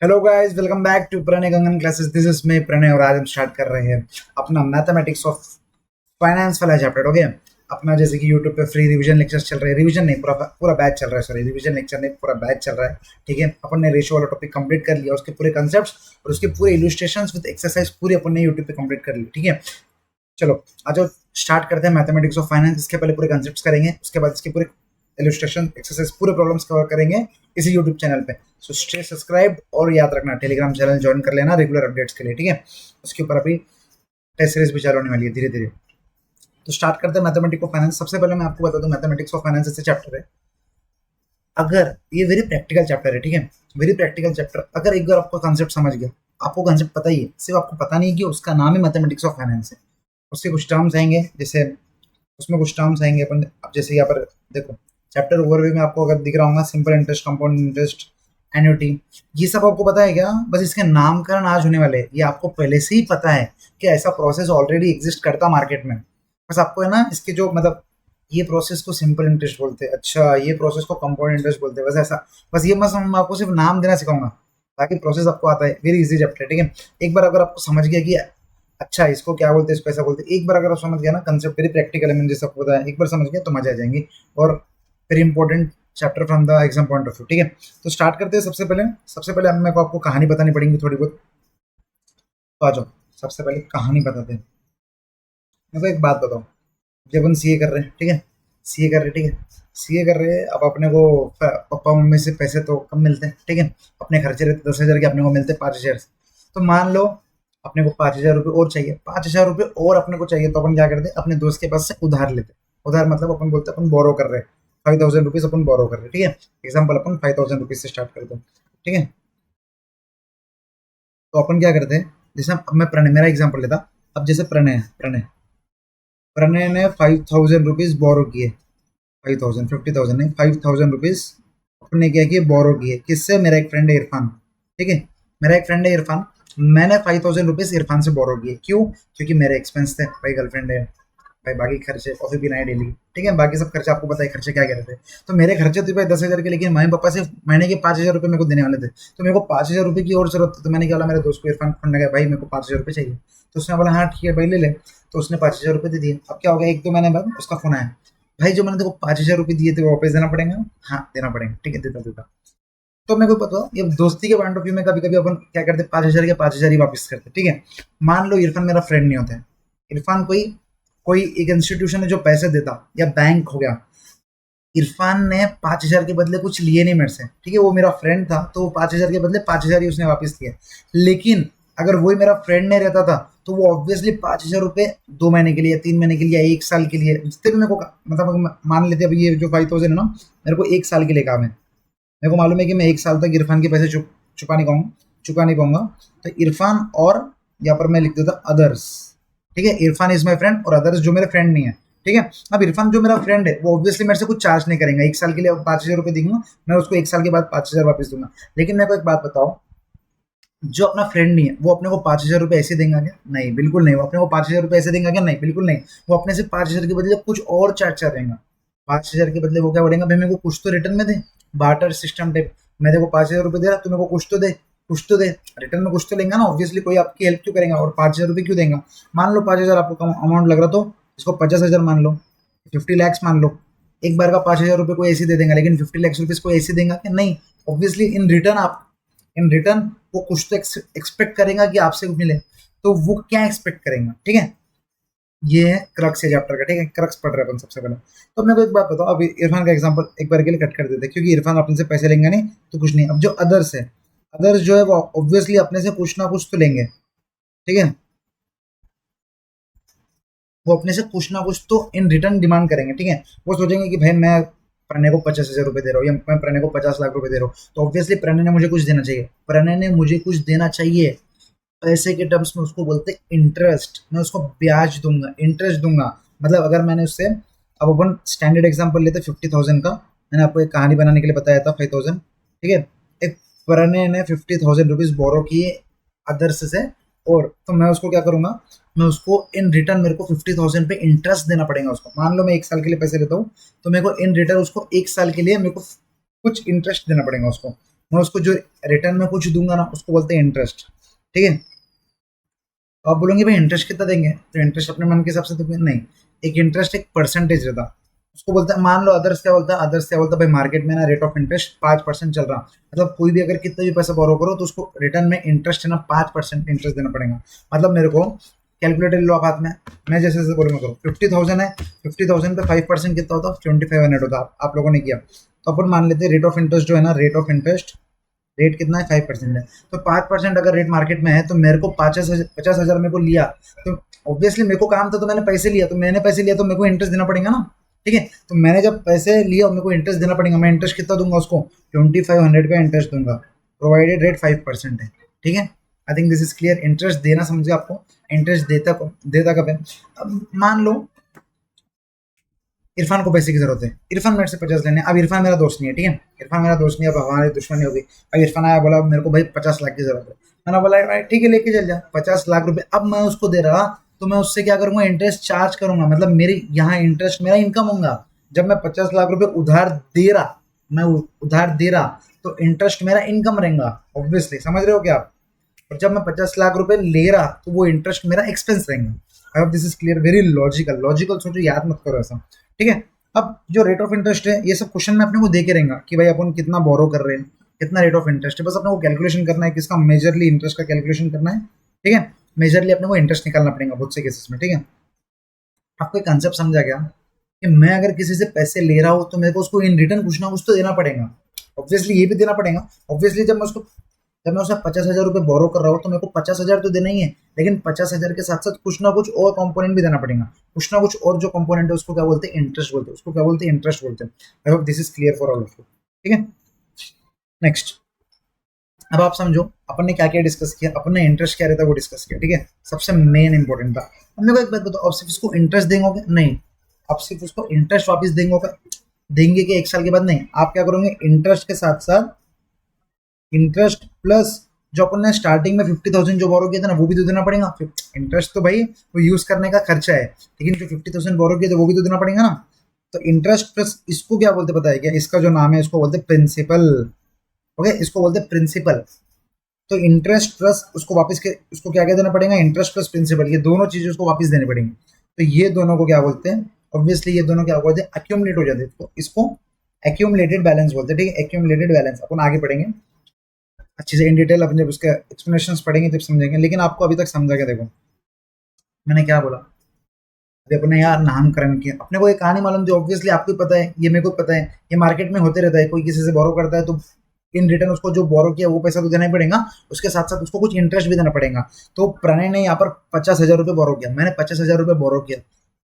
Hello guys, welcome back to Pranay Gangan classes. This is मैं प्रणय और आज हम स्टार्ट कर रहे हैं अपना मैथमेटिक्स ऑफ फाइनेंस वाला चैप्टर। ओके, अपना जैसे कि यूट्यूब पे फ्री रिवीजन लेक्चर्स चल रहे हैं, रिवीजन नहीं, पूरा पूरा बैच चल रहा है। सॉरी, रिवीजन लेक्चर नहीं, पूरा बैच चल रहा है। ठीक है, अपन ने रेशियो वाला टॉपिक कंप्लीट कर लिया, उसके पूरे कंसेप्ट्स और उसके पूरे इलस्ट्रेशंस विद एक्सरसाइज पूरी अपन ने यूट्यूब पे कंप्लीट कर ली। ठीक है, चलो आज स्टार्ट करते हैं मैथमेटिक्स ऑफ फाइनेंस। इसके पहले पूरे कंसेप्ट्स करेंगे, उसके बाद इसके पूरे इलस्ट्रेशन एक्सरसाइज पूरे प्रॉब्लम्स कवर करेंगे इसी यूट्यूब चैनल पे। सो स्टे सब्सक्राइब और याद रखना टेलीग्राम चैनल ज्वाइन कर लेना रेगुलर अपडेट्स के लिए। ठीक है, उसके ऊपर अभी टेस्ट सीरीज भी चालू होने वाली है धीरे धीरे। तो स्टार्ट करते हैं मैथमेटिक्स ऑफ फाइनेंस। सबसे पहले मैं आपको बता दूं, मैथमेटिक्स ऑफ फाइनेंस ऐसे चैप्टर है, अगर ये वेरी प्रैक्टिकल चैप्टर है। ठीक है, वेरी प्रैक्टिकल चैप्टर। अगर एक बार आपको कॉन्सेप्ट समझ गया, आपको कॉन्सेप्ट पता ही है, सिर्फ आपको पता नहीं है कि उसका नाम है मैथमेटिक्स ऑफ फाइनेंस है। उसके कुछ टर्म्स आएंगे, जैसे उसमें कुछ टर्म्स आएंगे अपन। अब जैसे यहाँ पर देखो, चैप्टर ओवरव्यू में आपको अगर दिख रहा होगा simple interest, compound interest, annuity, ये सब आपको पता है क्या? बस इसके नामकरण आज होने वाले हैं। ये आपको पहले से ही पता है कि ऐसा प्रोसेस ऑलरेडी एग्जिस्ट करता मार्केट में। बस आपको है ना इसके जो मतलब, ये प्रोसेस को सिंपल इंटरेस्ट बोलते हैं, अच्छा ये प्रोसेस को कंपाउंड इंटरेस्ट बोलते हैं, बस ऐसा। बस ये मैं आपको सिर्फ नाम देना सिखाऊंगा, बाकी प्रोसेस आपको आता है। वेरी इजी चैप्टर है। ठीक है, एक बार अगर आपको समझ गया कि अच्छा इसको क्या बोलते हैं, इसको ऐसा बोलते हैं, एक बार अगर आप समझ गया ना, कंसेप्ट वेरी प्रैक्टिकल है, मैंने जैसे आपको बताया, एक बार समझ गया तो मजा आ जाएंगी। और very important chapter from the exam point of view. ठीक है, तो स्टार्ट करते हैं। सबसे पहले मेरे को आपको कहानी बतानी पड़ेगी थोड़ी बहुत। तो आ जाओ, सबसे पहले कहानी बताते हैं। मेरे को एक बात बताओ, जब अपन सीए कर रहे हैं, ठीक है, सीए कर रहे हैं, ठीक है, सीए कर रहे हैं, अब अपने को पापा मम्मी से पैसे तो कम मिलते हैं। ठीक है, अपने खर्चे रहते 10,000 के, अपने को मिलते 5,000। तो मान लो अपने को 5,000 रुपये और चाहिए, 5,000 रुपये और अपने को चाहिए, तो अपन क्या करते हैं, अपने दोस्त के पास से उधार लेते हैं। उधार मतलब अपन बोलते हैं अपन बोरो कर रहे हैं, 5,000 रुपीज अपन बोरो कर रहे हैं। ठीक है, एग्जाम्पल अपन 5,000 रुपीज से स्टार्ट करते हैं। ठीक है, तो अपन क्या करते हैं, जैसे अब मैं प्रणय, मेरा एग्जाम्पल लेता। अब जैसे प्रणय है, प्रणय प्रणय ने 5,000 रुपीज बोरो किए। 5,000, 50,000 नहीं, 5,000 रुपीज अपने क्या किए, बोरो किए। किससे? मेरा एक फ्रेंड है इरफान। ठीक है, मेरा एक फ्रेंड है इरफान, मैंने 5,000 रुपीज इरफान से बोरो किए। क्यों? क्योंकि मेरे एक्सपेंस थे, भाई गर्लफ्रेंड है, भाई बाकी खर्चे, कॉफी पीना है डेली। ठीक है, बाकी सब खर्चे आपको पता है, खर्चे क्या क्या रहते हैं। तो मेरे खर्चे थे भाई 10,000 के, लेकिन मम्मी पापा से महीने के 5,000 रुपये मेरे को देने वाले थे। तो मेरे को 5,000 रुपये की और जरूरत थी। तो मैंने क्या बोला, मेरे दोस्त को इरफान फोन लगा, भाई मेरे को 5,000 रुपये चाहिए। तो उसने बोला हाँ ठीक है भाई ले ले। तो उसने 5,000 रुपये दे दिए। अब क्या हो गया, एक दो महीने बाद उसका फोन आया, भाई जो मैंने तेको 5,000 रुपये दिए थे वो वापस देना पड़ेगा। हाँ देना पड़ेगा, ठीक है देता देता। तो मेरे को पता, ये दोस्ती के पॉइंट ऑफ व्यू में कभी कभी अपन क्या करते, 5,000 के 5,000 ही वापस करते। ठीक है, मान लो इरफान मेरा फ्रेंड नहीं होता है, इरफान कोई कोई एक इंस्टीट्यूशन है जो पैसे देता, या बैंक हो गया। इरफान ने 5,000 के बदले कुछ लिए नहीं मेरे से, ठीक है, वो मेरा फ्रेंड था, तो वो 5,000 के बदले 5,000 ही उसने वापस किए। लेकिन अगर वही मेरा फ्रेंड नहीं रहता था, तो वो ऑब्वियसली 5,000 रुपये 2 महीने के लिए या 3 महीने के लिए या 1 साल के लिए, जितने भी मेरे को मतलब मान लेते, अभी ये जो 5,000 है ना, मेरे को 1 साल के लिए काम है। मेरे को मालूम है कि मैं 1 साल तक इरफान के पैसे चुका नहीं पाऊंगा। तो इरफान, और यहाँ पर मैं लिख देता अदर्स। ठीक है, इरफान इज माई फ्रेंड और अदर्स जो मेरे फ्रेंड नहीं है। ठीक है, अब इरफान जो मेरा फ्रेंड है वो ऑब्वियसली मेरे से कुछ चार्ज नहीं करेगा, 1 साल के लिए 5,000 रुपये दूंगा, मैं उसको 1 साल के बाद 5,000 वापस दूंगा। लेकिन मेरे को एक बात बताओ, जो अपना फ्रेंड नहीं है वो अपने को 5,000 रुपये ऐसे देगा क्या? नहीं, बिल्कुल नहीं। वो अपने को 5,000 रुपये ऐसे देगा क्या? नहीं, बिल्कुल नहीं। वो अपने से 5,000 के बदले कुछ और चार्ज चाहेगा। 5,000 के बदले वो क्या बोलेगा, भाई मेरे को कुछ तो रिटर्न में दे। बार्टर सिस्टम टाइप, मैं देखो 5,000 रुपये दे रहा, तू मेरे को कुछ तो दे, कुछ तो दे। रिटर्न में कुछ तो लेंगे ना, ऑब्वियसली कोई आपकी हेल्प क्यों करेगा, और 5,000 रुपये क्यों देगा? मान लो 5,000 आपको कम अमाउंट लग रहा, तो इसको 50,000 मान लो, 50 lakhs मान लो। एक बार का 5,000 रुपये कोई ऐसे दे देगा, लेकिन 50 lakhs रुपीज कोई ऐसे देगा कि नहीं? ऑब्वियसली इन रिटर्न वो कुछ तो एक्सपेक्ट करेगा कि आपसे कुछ मिले। तो वो क्या एक्सपेक्ट करेगा? ठीक है, ये है क्रक्स है चैप्टर का। ठीक है, क्रक्स पढ़ रहे हैं अपन सबसे पहले। तो मेरे को एक बात बताओ, अभी इरफान का एग्जांपल एक बार के लिए कट कर देते हैं, क्योंकि इरफान अपने से पैसे लेंगे नहीं तो कुछ नहीं। अब जो अदर्स है, अदर्स जो है वो ऑब्वियसली अपने से कुछ ना कुछ तो लेंगे। ठीक है, वो अपने से कुछ ना कुछ तो इन रिटर्न डिमांड करेंगे। ठीक है, वो सोचेंगे कि भाई मैं प्रणय को 50,000 रुपये दे रहा हूँ, या मैं प्रणय को 50 लाख रुपए दे रहा हूँ, तो ऑब्वियसली प्रणय ने मुझे कुछ देना चाहिए। प्रणय ने मुझे कुछ देना चाहिए, पैसे के टर्म्स में उसको बोलते हैं इंटरेस्ट। मैं उसको ब्याज दूंगा, इंटरेस्ट दूंगा। मतलब अगर मैंने उससे, अब अपन स्टैंडर्ड एग्जांपल लेते 50,000 का, मैंने आपको एक कहानी बनाने के लिए बताया था 5,000। ठीक है, एक प्रणय ने 50,000 रुपीज बोरो किए अदर्स से, और तो मैं उसको क्या करूंगा, मैं उसको इन रिटर्न मेरे को 50,000 पे इंटरेस्ट देना पड़ेगा उसको। मान लो मैं 1 साल के लिए पैसे लेता हूँ, तो मेरे को इन रिटर्न उसको 1 साल के लिए मेरे को कुछ इंटरेस्ट देना पड़ेगा उसको। मैं उसको जो रिटर्न में कुछ दूंगा ना उसको बोलते हैं इंटरेस्ट, ठीक है। तो आप बोलोगे भाई इंटरेस्ट कितना देंगे, तो इंटरेस्ट अपने मन के हिसाब से तो नहीं, एक इंटरेस्ट एक परसेंटेज रहता, उसको बोलते हैं। मान लो अदर्स क्या बोलता है, अदर्स क्या बोलता है भाई मार्केट में ना रेट ऑफ इंटरेस्ट 5% चल रहा, मतलब कोई भी अगर कितना भी पैसा बोरो करो तो उसको रिटर्न में इंटरेस्ट है ना 5% इंटरेस्ट देना पड़ेगा। मतलब मेरे को कैलकुलेटर लो आप हाथ में, मैं जैसे जैसे बोलूँगा करो 50,000 है, 50,000 पे 5% कितना होता है, 2500 होता है, आप लोगों ने किया। तो अपन मान लेते हैं रेट ऑफ इंटरेस्ट जो है ना, रेट ऑफ इंटरेस्ट रेट कितना है 5% है, तो 5% अगर रेट मार्केट में है तो मेरे को 50,000 मेरे को लिया, तो ऑब्वियसली मेरे को काम था तो मैंने पैसे लिया, तो मैंने पैसे लिया तो मेरे को इंटरेस्ट देना पड़ेगा ना, ठीक है। तो मैंने जब पैसे लिया मेरे को इंटरेस्ट देना पड़ेगा, मैं इंटरेस्ट कितना दूंगा उसको, 2500 का इंटरेस्ट दूंगा, प्रोवाइडेड रेट 5% है, ठीक है। आई think this is clear. Interest देना समझ गए आपको, इंटरेस्ट देता कब है। अब मान लो इरफान को पैसे की जरूरत है, इरफान मेरे से 50 लेने, अब इरफान मेरा दोस्त नहीं है, ठीक है, इरफान मेरा दोस्त नहीं है, अब हमारी दुश्मनी होगी। अब इरफान आया बोला मेरे को भाई 50 लाख की जरूरत है, मैंने बोला भाई ठीक है लेके चल जा 50 लाख रुपए, अब मैं उसको दे रहा, तो मैं उससे क्या करूंगा, इंटरेस्ट चार्ज करूंगा, मतलब मेरी यहाँ इंटरेस्ट मेरा इनकम होगा। जब मैं 50 लाख रुपए उधार दे रहा, मैं उधार दे रहा तो इंटरेस्ट मेरा इनकम रहेगा, ऑब्वियसली समझ रहे हो क्या आप। और जब मैं 50 लाख रुपए ले रहा तो वो इंटरेस्ट मेरा एक्सपेंस रहेगा। आई hope this is clear, very logical, logical सोचो, याद मत करो ऐसा, ठीक है। अब जो रेट ऑफ इंटरेस्ट है ये सब क्वेश्चन में अपने को दे के रहेगा कि भाई अपन कितना बोरो कर रहे हैं, कितना रेट ऑफ इंटरेस्ट है, बस अपने को कैलकुलेशन करना है किसका, मेजरली इंटरेस्ट का कैलकुलेशन करना है, ठीक है। मेजरली अपने को इंटरेस्ट निकालना पड़ेगा बहुत से केसेस में, ठीक है। आपको एक कंसेप्ट समझा गया कि मैं अगर किसी से पैसे ले रहा हूँ तो मेरे को उसको इन रिटर्न कुछ ना कुछ तो देना पड़ेगा, ऑब्वियसली ये भी देना पड़ेगा, ऑब्वियसली जब मैं उससे 50,000 रुपये बोरो कर रहा हूँ तो मेरे को 50,000 तो देना ही है, लेकिन 50,000 के साथ साथ कुछ ना कुछ और कंपोनेंट भी देना पड़ेगा, कुछ ना कुछ और जो कंपोनेंट है उसको क्या बोलते हैं, इंटरेस्ट बोलते हैं, उसको क्या बोलते हैं, इंटरेस्ट बोलते हैं। आई hope this is clear for all of you, ठीक है। नेक्स्ट, अब आप समझो अपन ने क्या क्या डिस्कस किया, अपन ने इंटरेस्ट क्या रहता है वो डिस्कस किया, ठीक है, सबसे मेन इंपॉर्टेंट था। अब मेरे को एक बात बताओ, आप सिर्फ इसको इंटरेस्ट देंगे नहीं, आप सिर्फ उसको इंटरेस्ट वापस देंगे कि 1 साल के बाद, नहीं, आप क्या करोगे, इंटरेस्ट के साथ साथ इंटरेस्ट प्लस जो अपन ने स्टार्टिंग में 50,000 जो बोरो किया था ना वो भी तो देना पड़ेगा। इंटरेस्ट तो भाई वो यूज करने का खर्चा है, लेकिन जो 50,000 बोरो किया था वो भी तो देना पड़ेगा ना। तो इंटरेस्ट प्लस इसको क्या बोलते पता है क्या, इसका जो नाम है इसको बोलते हैं प्रिंसिपल, ओके, इसको बोलते हैं प्रिंसिपल। तो इंटरेस्ट प्लस उसको वापस के उसको क्या क्या देना पड़ेगा, इंटरेस्ट प्लस प्रिंसिपल, ये दोनों चीजें उसको वापस देनी पड़ेंगी। तो ये दोनों को क्या बोलते हैं, ऑब्वियसली ये दोनों क्या बोलते हैं, अक्यूमुलेट हो जाते हैं, तो इसको एक्यूमुलेटेड बैलेंस बोलते हैं, ठीक है, एक्यूमुलेटेड बैलेंस अपन आगे पढ़ेंगे अच्छे से इन डिटेल, अपन जब उसके एक्सप्लेनेशन पढ़ेंगे तब समझेंगे, लेकिन आपको अभी तक समझा क्या, देखो मैंने क्या बोला, अभी अपने यार नामकरण किया, अपने को ये कहानी मालूम थी, ऑब्वियसली आपको ही पता है, ये मेरे को पता है, ये मार्केट में होते रहता है, कोई किसी से बोरो करता है तो इन रिटर्न उसको जो बोरो किया वो पैसा तो देना ही पड़ेगा, उसके साथ साथ उसको कुछ इंटरेस्ट भी देना पड़ेगा। तो प्रणय ने यहाँ पर 50,000 रुपये बोरो किया, मैंने 50,000 रुपये बोरो किया,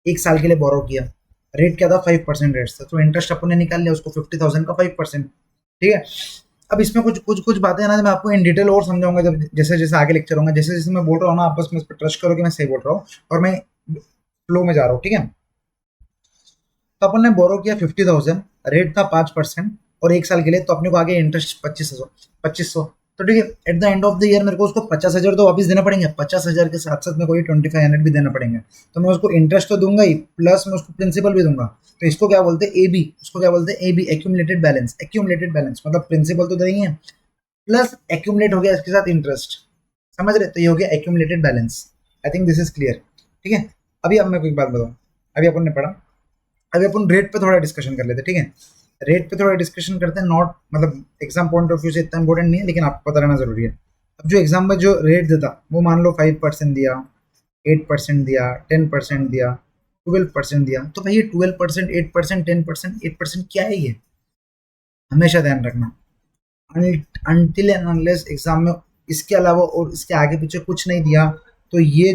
1 साल के लिए बोरो किया, रेट क्या था 5% रेट था, तो इंटरेस्ट अपन ने निकाल लिया उसको 50,000 का 5%, ठीक है। अब इसमें कुछ कुछ कुछ बातें ना मैं आपको इन डिटेल और समझाऊंगा जब जैसे जैसे आगे लेक्चर होगा, जैसे जैसे मैं बोल रहा हूँ ना आप बस मुझ पर ट्रस्ट करो कि मैं सही बोल रहा हूँ और मैं फ्लो में जा रहा हूँ, ठीक है। तो अपन ने बोरो किया 50,000, रेट था 5% और 1 साल के लिए, तो अपने को आगे इंटरेस्ट 2500, तो ठीक है। Eight the end of the year मेरे को उसको 50,000 तो वापस देना पड़ेंगे, 50,000 के साथ साथ मेरे को ये 2500 भी देना पड़ेंगे, तो मैं उसको इंटरेस्ट तो दूंगा ही, प्लस मैं उसको प्रिंसिपल भी दूंगा। तो इसको क्या बोलते हैं, ए बी, उसको क्या बोलते हैं, A B, accumulated balance, accumulated balance मतलब प्रिंसिपल तो देंगे प्लस एक्यूमुलेट हो गया इसके साथ इंटरेस्ट, समझ रहे, तो ये हो गया accumulated balance. I think this is clear, ठीक है। अभी अब मैं कोई बात बताऊँ, अभी अपन ने पढ़ा, अभी अपन रेट पे थोड़ा डिस्कशन कर लेते हैं, ठीक है। रेट पे थोड़ा डिस्कशन करते हैं, नॉट मतलब एग्जाम पॉइंट ऑफ व्यू से इतना इंपॉर्टेंट नहीं है, लेकिन आपको पता रहना जरूरी है। अब जो एग्जाम में जो रेट देता वो मान लो 5% दिया, 8% दिया, 10% दिया, 12% दिया, तो भाई ये 12%, 8%, 10%, 8% क्या है ये, हमेशा ध्यान रखना। अनटिल एंड अनलेस एग्जाम में इसके अलावा और इसके आगे पीछे कुछ नहीं दिया, तो ये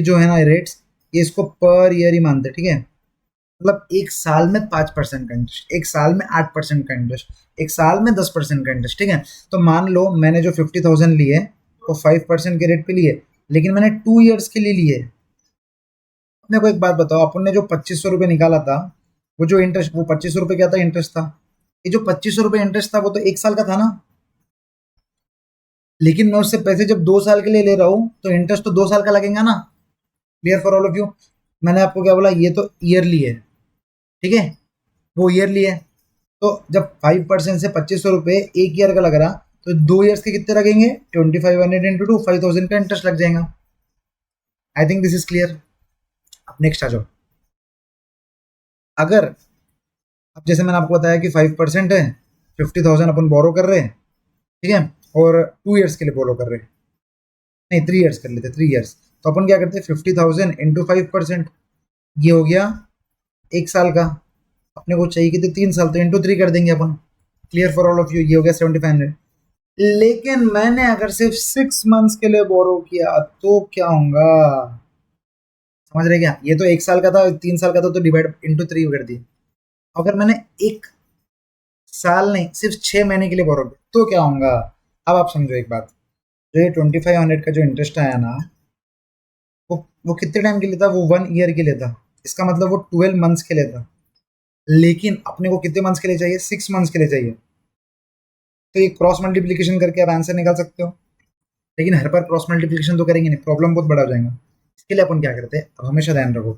जो है ना रेट्स, ये इसको पर ईयर ही मानते हैं, ठीक है। मतलब 1 साल में 5% का इंटरेस्ट, 1 साल में 8% का इंटरेस्ट, 1 साल में 10% का इंटरेस्ट, ठीक है। तो मान लो मैंने जो 50,000 लिए वो 5% के रेट पे लिए, लेकिन मैंने 2 ईयर्स के लिए लिए। अपने को एक बात बताओ, अपन ने जो 2500 रुपये निकाला था, वो जो इंटरेस्ट, वो 2500 रुपये क्या था, इंटरेस्ट था। ये जो 2500 रुपये इंटरेस्ट था वो तो 1 साल का था ना, लेकिन मैं उससे पैसे जब 2 साल के लिए ले रहा हूँ तो इंटरेस्ट तो 2 साल का लगेगा ना। Clear for all of you. मैंने आपको क्या बोला, ये तो ईयरली है, ठीक है, वो ईयरली है। तो जब 5% से 2500 रुपये एक ईयर का लग रहा, तो 2 ईयर्स के कितने लगेंगे? 2500 इंटू 2, 5000 का इंटरेस्ट लग जाएगा। आई थिंक दिस इज क्लियर। अब नेक्स्ट आ जाओ। अगर अब जैसे मैंने आपको बताया कि 5% है, 50,000 अपन बोरो कर रहे हैं, ठीक है, और 2 ईयर्स के लिए बोरो कर रहे हैं, नहीं 3 ईयर्स कर लेते, 3 ईयर्स। तो अपन क्या करते हैं, 50,000 इंटू 5%, ये हो गया 1 साल का। अपने को चाहिए कितने? 3 साल, तो इंटू 3 कर देंगे अपन। Clear for all of you, ये हो गया 7500। लेकिन मैंने अगर सिर्फ 6 मंथ्स के लिए बोरो किया तो क्या होगा? समझ रहे क्या? ये तो 1 साल का था, 3 साल का था, तो डिवाइड इंटू 3 कर दिया। अगर मैंने 1 साल नहीं, सिर्फ 6 महीने के लिए बोरो किया तो क्या होगा? अब आप समझो एक बात, जो ये 2500 का जो इंटरेस्ट आया ना, वो कितने टाइम के लिए था? वो 1 ईयर के लिए था। इसका मतलब वो 12 मंथ्स के लिए था। लेकिन अपने को कितने मंथ्स के लिए चाहिए? 6 मंथ्स के लिए चाहिए। तो ये क्रॉस मल्टीप्लीकेशन करके आप आंसर निकाल सकते हो। लेकिन हर बार क्रॉस मल्टीप्लीकेशन तो करेंगे नहीं, प्रॉब्लम बहुत बड़ा हो जाएगा। इसके लिए अपन क्या करते हैं, अब हमेशा ध्यान रखो,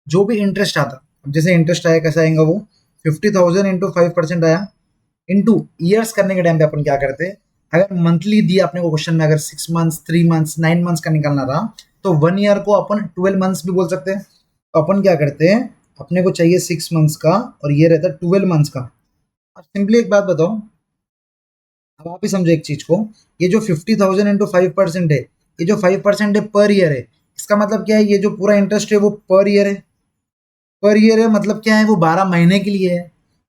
जो भी इंटरेस्ट आता, अब जैसे इंटरेस्ट आया कैसा आएगा वो, 50,000 इंटू 5% आया, इंटू ईयर्स करने के टाइम पे अपन क्या करते हैं, अगर मंथली दिया अपने को क्वेश्चन में, अगर 6 मंथ्स, 3 मंथ्स, 9 मंथ्स का निकालना रहा, तो 1 ईयर को अपन 12 मंथ्स भी बोल सकते हैं। तो अपन क्या करते हैं, अपने को चाहिए 6 मंथ्स का, और ये रहता है 12 मंथ्स का। अब सिंपली एक बात बताओ, अब आप ही समझो एक चीज को, ये जो 50,000 इंटू 5% है, ये जो 5% है पर ईयर है, इसका मतलब क्या है, ये जो पूरा इंटरेस्ट है वो पर ईयर है। पर ईयर है मतलब क्या है, वो 12 महीने के लिए है।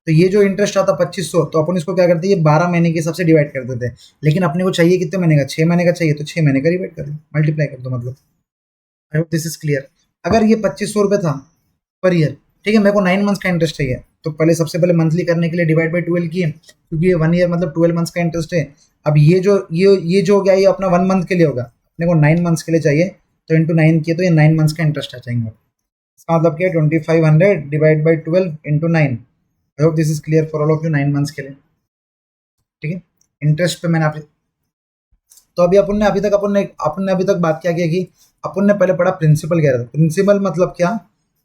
तो ये जो इंटरेस्ट आता 2500, तो अपन इसको क्या करते हैं, ये 12 महीने के हिसाब से डिवाइड कर देते हैं। लेकिन अपने को चाहिए कितने महीने का? 6 महीने का चाहिए, तो 6 महीने का डिवाइड कर दो, मल्टीप्लाई कर दो मतलब। आई होप दिस इज क्लियर। अगर ये 2500 रुपये था पर ईयर, ठीक है, मेरे को 9 मंथ्स का इंटरेस्ट चाहिए, तो पहले सबसे पहले मंथली करने के लिए डिवाइड बाई 12 किए, क्योंकि ये 1 ईयर मतलब 12 मंथ्स का इंटरेस्ट है। अब ये जो हो गया, ये अपना 1 मंथ के लिए होगा, अपने को 9 मंथ्स के लिए चाहिए, तो इंटू 9 किए तो ये 9 मंथ्स का इंटरेस्ट आ जाएंगे। इसका मतलब क्या है, 2500 divide by 12 into 9। I hope this is clear for all of you, 9 months के लिए। ठीक है, इंटरेस्ट पे मैंने आप, तो अभी अपन ने अभी तक बात क्या किया कि अपन ने पहले पढ़ा प्रिंसिपल कह रहा था। प्रिंसिपल मतलब क्या?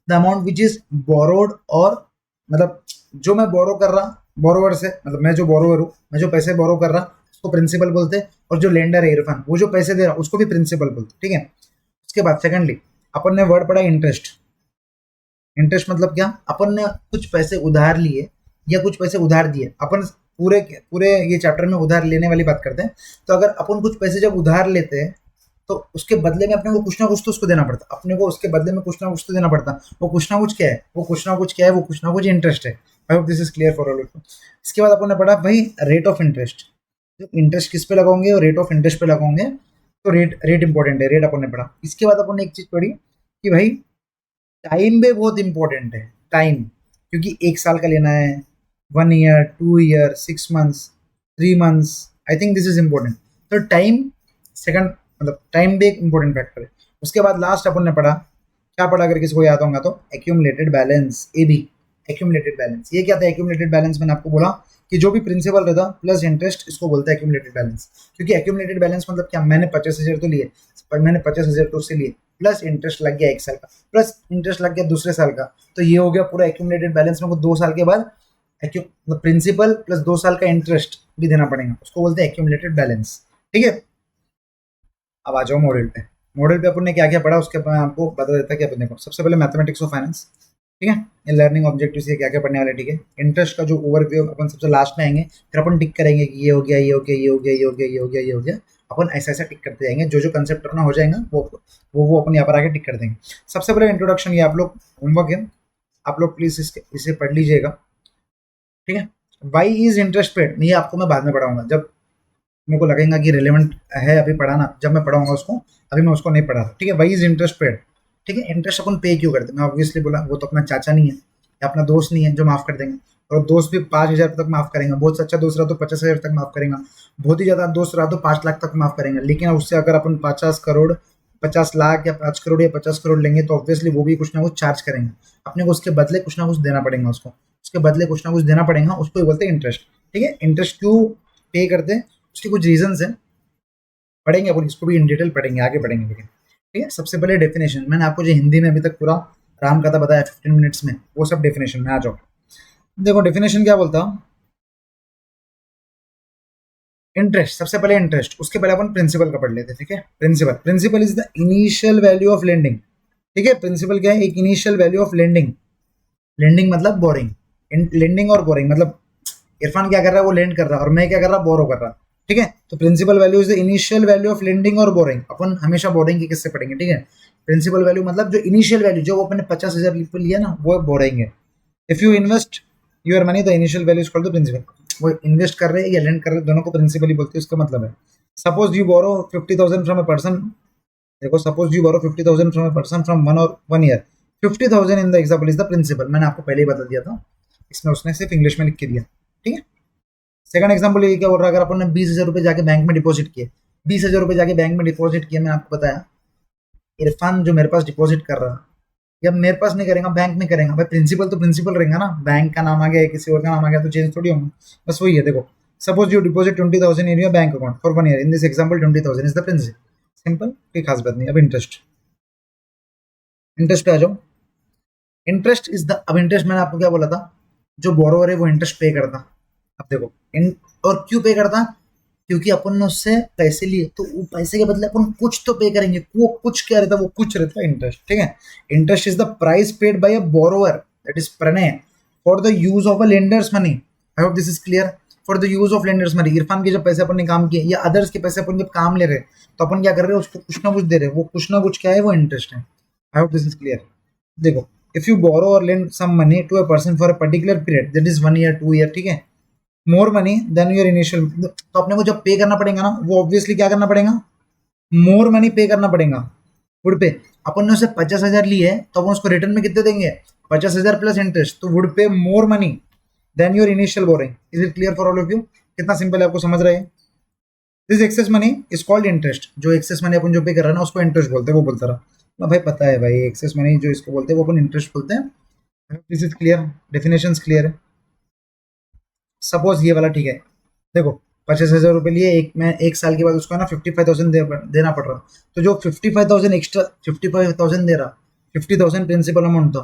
The amount which is borrowed, और मतलब जो मैं बोरो कर रहा, बोरोवर से मतलब मैं जो बोरोवर हूँ, मैं जो पैसे बोरो कर रहा, उसको प्रिंसिपल बोलते हैं। और जो लेंडर है इरफान, वो जो पैसे दे रहा उसको भी प्रिंसिपल बोलते हैं। ठीक है, उसके बाद सेकंडली अपन ने वर्ड पढ़ा इंटरेस्ट। इंटरेस्ट मतलब क्या? अपन ने कुछ पैसे उधार लिए या कुछ पैसे उधार दिए। अपन पूरे पूरे ये चैप्टर में उधार लेने वाली बात करते हैं। तो अगर अपन कुछ पैसे जब उधार लेते हैं, तो उसके बदले में अपने को कुछ ना कुछ तो उसको देना पड़ता। अपने को उसके बदले में कुछ ना कुछ तो देना पड़ता। वो कुछ ना कुछ क्या है? वो कुछ ना कुछ क्या है? वो कुछ ना कुछ इंटरेस्ट है। I hope this is clear for all of you. इसके बाद अपन ने पढ़ा भाई रेट ऑफ इंटरेस्ट। तो इंटरेस्ट किस पे लगाओगे? और रेट ऑफ इंटरेस्ट पे लगाओगे। तो रेट रेट इंपॉर्टेंट है, रेट अपन ने पढ़ा। इसके बाद अपन ने एक चीज पढ़ी कि भाई टाइम भी बहुत इंपॉर्टेंट है। टाइम, क्योंकि 1 साल का लेना है, 1 year, 2 year, 6 months, 3 months. I think this is important. तो टाइम सेकंड, मतलब टाइम भी एक इंपॉर्टेंट फैक्टर है। उसके बाद लास्ट अपन ने पढ़ा, क्या पढ़ा अगर किसी को याद होगा तो, accumulated balance, A B. Accumulated balance ये क्या था? एक्यूमुलेटेड बैलेंस मैंने आपको बोला कि जो भी प्रिंसिपल रहता प्लस इंटरेस्ट, इसको बोलता है एक्यूमुलेटेड बैलेंस। क्योंकि एक्यूमुलेटेड बैलेंस मतलब क्या? मैंने 50,000 तो लिए, पर मैंने 50,000 तो उससे लिए, प्लस इंटरेस्ट लग गया 1 साल का, प्लस इंटरेस्ट लग गया दूसरे साल का, तो ये हो गया पूरा एक्यूमुलेटेड बैलेंस। में को 2 साल के बाद मतलब प्रिंसिपल प्लस 2 साल का इंटरेस्ट भी देना पड़ेगा, उसको बोलते हैं एक्यूमुलेटेड बैलेंस। ठीक है, अब आ जाओ मॉडल पे। मॉडल पे अपन ने क्या क्या पढ़ा उसके बाद आपको बता देता कि अपन देखो, सबसे पहले मैथमेटिक्स ऑफ फाइनेंस। ठीक है, ये लर्निंग ऑब्जेक्टिव से क्या क्या पढ़ने वाले। ठीक है, इंटरेस्ट का जो ओवरव्यू अपन सबसे लास्ट में आएंगे, फिर अपन टिक करेंगे कि ये हो गया, ये हो गया, ये हो गया, ये हो गया, ये हो गया, ये हो गया। अपन ऐसा ऐसा टिक करते जाएंगे, जो जो कंसेप्ट अपना हो जाएगा वो अपन यहाँ पर आके टिक कर देंगे। सबसे पहले इंट्रोडक्शन, ये आप लोग होमवर्क है, आप लोग प्लीज इसे पढ़ लीजिएगा। ठीक है, वाई इज इंटरेस्ट पेड, ये आपको मैं बाद में पढ़ाऊंगा, जब मेरे को लगेगा कि रिलेवेंट है अभी पढ़ाना, जब मैं पढ़ाऊंगा उसको। अभी मैं उसको नहीं पढ़ा रहा। ठीक है, वाई इज इंटरेस्ट पेड। ठीक है, इंटरेस्ट अपन पे क्यों करते हैं? मैं ऑब्वियसली बोला, वो तो अपना चाचा नहीं है या अपना दोस्त नहीं है जो माफ कर देंगे। और दोस्त भी 5,000 तक माफ करेंगे, बहुत अच्छा दोस्त रहा तो 50,000 तक माफ करेगा, बहुत ही ज्यादा दोस्त रहा तो 5 लाख तक माफ करेंगे। लेकिन उससे अगर अपन 50 करोड़, 50 लाख या 5 करोड़ या 50 करोड़ लेंगे, तो ऑब्वियसली वो भी कुछ ना कुछ चार्ज करेंगे। अपने को उसके बदले कुछ ना कुछ देना पड़ेगा उसको, उसके बदले कुछ ना कुछ देना पड़ेगा, उसको ही बोलते हैं इंटरेस्ट। ठीक है, इंटरेस्ट क्यों पे करते हैं, उसके कुछ रीजन है, पढ़ेंगे अपन इसको भी इन डिटेल पढ़ेंगे, आगे पढ़ेंगे। लेकिन ठीक है, सबसे पहले डेफिनेशन, मैंने आपको जो हिंदी में अभी तक पूरा राम कथा बताया 15 मिनट्स में, वो सब डेफिनेशन में आ जाओ। देखो डेफिनेशन क्या बोलता, इंटरेस्ट सबसे पहले इंटरेस्ट, उसके पहले अपन प्रिंसिपल का पढ़ लेते हैं, ठीक है। Principal, principal is the initial value of lending, ठीक है। प्रिंसिपल क्या है, एक initial value of lending. Lending मतलब बोरिंग, लेंडिंग और बोरिंग मतलब इरफान क्या कर रहा है, वो लेंड कर रहा है और मैं क्या कर रहा, बोरो कर रहा, ठीक है। तो principal value is the initial value of lending और बोरिंग, अपन हमेशा बोरिंग की किससे पढ़ेंगे, ठीक है। प्रिंसिपल वैल्यू मतलब जो इनिशियल वैल्यू, जो वो अपने 50,000 लिया ना, वो बोरिंग है। If you invest your money the initial value is called the principal. वो इन्वेस्ट कर रहे हैं या लेंड कर रहे हैं, दोनों को प्रिंसिपल ही बोलते हैं, उसका मतलब है। Suppose you borrow 50,000 from a person, देखो suppose you borrow 50,000 from a person from 1 year, 50,000 in the example is the principal, मैंने आपको पहले ही बता दिया था, इसमें उसने सिर्फ इंग्लिश में लिख के दिया, ठीक है। सेकंड एग्जाम्पल ये क्या बोल रहा है, अगर अपन ने 20,000 रुपये जाके बैंक में डिपॉजिट किए, 20,000 रुपये जाके बैंक में डिपॉजिट किए, मैंने आपको बताया, इरफान जो मेरे पास डिपॉजिट कर रहा है, या मेरे पास नहीं करेगा, बैंक में करेगा, भाई प्रिंसिपल तो प्रिंसिपल रहेगा ना, बैंक का नाम आ गया किसी और का नाम आ गया तो चेंज थोड़ी होगा, बस वही है। देखो suppose you deposit 20,000 in your bank account for 1 year, in this example 20,000 is the principal, simple, कोई खास बात नहीं। अब इंटरेस्ट, इंटरेस्ट पे आ जाओ। इंटरेस्ट इज द, अब इंटरेस्ट मैंने आपको क्या बोला था, जो बोरोवर है वो इंटरेस्ट पे करता। अब देखो इन, और क्यों पे करता, क्योंकि अपन ने उससे पैसे लिए, तो वो पैसे के बदले अपन कुछ तो पे करेंगे, वो कुछ क्या रहता, वो कुछ रहता है इंटरेस्ट, ठीक है। Interest is the price paid by a borrower, that is Pranay, for the use of a lender's money. I hope this is clear. For the use of lender's money, Irfan के जब पैसे अपन ने काम किए या अदर्स के पैसे अपन जब काम ले रहे, तो अपन क्या कर रहे हैं, उसको कुछ ना कुछ दे रहे हैं, वो कुछ ना कुछ क्या है, वो इंटरेस्ट है। I hope this is clear. देखो इफ यू बोरो और lend some money to a person for a particular period, that is 1 year 2 year, ठीक है, more money than your initial, तो अपने को जब पे करना पड़ेगा ना, वो ऑब्वियसली क्या करना पड़ेगा, मोर मनी पे करना पड़ेगा। वुड पे, अपन ने उसे 50,000 लिए है, तो अपन उसको रिटर्न में कितने देंगे, 50,000 प्लस इंटरेस्ट, तो would pay more money than your initial boring. Is it clear for all of you, कितना सिंपल है, आपको समझ रहे हैं। This excess money is called interest, जो एक्सेस मनी अपन जो पे कर रहा है ना, उसको इंटरेस्ट बोलते हैं, वो बोलता रहा ना भाई, पता है भाई, एक्सेस मनी जो इसको बोलते हैं वो अपन इंटरेस्ट बोलते हैं। This is clear, definition clear है। सपोज ये वाला, ठीक है, देखो 25,000 रुपये लिए, एक मैं 1 साल के बाद उसको है ना 55,000 देना पड़ रहा, तो जो 55,000 एक्स्ट्रा, 55,000 दे रहा, 50,000 प्रिंसिपल अमाउंट था,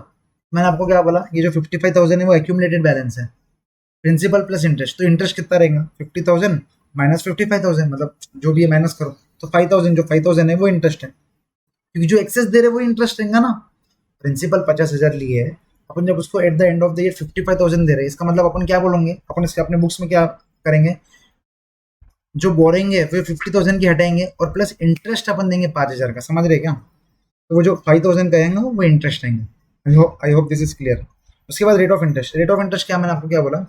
मैंने आपको क्या बोला, ये जो 55,000 है वो एक्यूमुलेटेड बैलेंस है, प्रिंसिपल प्लस इंटरेस्ट, तो इंटरेस्ट कितना रहेगा, 50,000 माइनस 55,000, मतलब जो भी है माइनस करो, तो 5,000, जो 5,000 है वो इंटरेस्ट है, क्योंकि जो एक्सेस दे रहे वो इंटरेस्ट रहेगा ना। प्रिंसिपल 50,000 लिए है, अपन जब उसको eight the end of the year 55,000 दे रहे हैं, इसका मतलब अपन क्या बोलेंगे, अपन इसके अपने बुक्स में क्या करेंगे, जो बोरिंग है वो 50,000 की हटाएंगे और प्लस इंटरेस्ट अपन देंगे 5,000 का, समझ रहे क्या। तो वो जो 5,000 का आएंगे वो इंटरेस्ट आएंगे। आई होप दिस इज क्लियर। उसके बाद rate of interest, rate of interest क्या, मैंने आपको क्या बोला,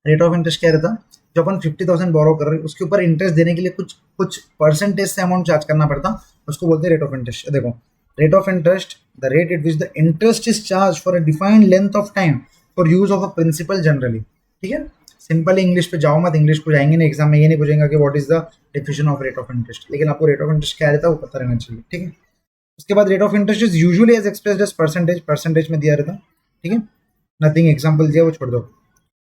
रेट ऑफ इंटरेस्ट क्या रहता, जो अपन 50,000 बोरो कर रहे हैं उसके ऊपर इंटरेस्ट देने के लिए कुछ कुछ परसेंटेज से अमाउंट चार्ज करना पड़ता, उसको बोलते हैं रेट ऑफ इंटरेस्ट। देखो rate of interest, the rate at which the interest is charge for a defined length of time for use of a principal generally, ठीक है। सिंपल इंग्लिश पे जाओ मत, इंग्लिश को जाएंगे ना एग्जाम में, ये नहीं पूछेंगे कि what is the definition of rate of interest, लेकिन आपको रेट ऑफ इंटरेस्ट क्या रहता है वो पता रहना चाहिए, ठीक है। उसके बाद rate of interest is usually as expressed as percentage, percentage में दिया रहता, ठीक है। नथिंग एग्जाम्पल दिया वो छोड़ दो,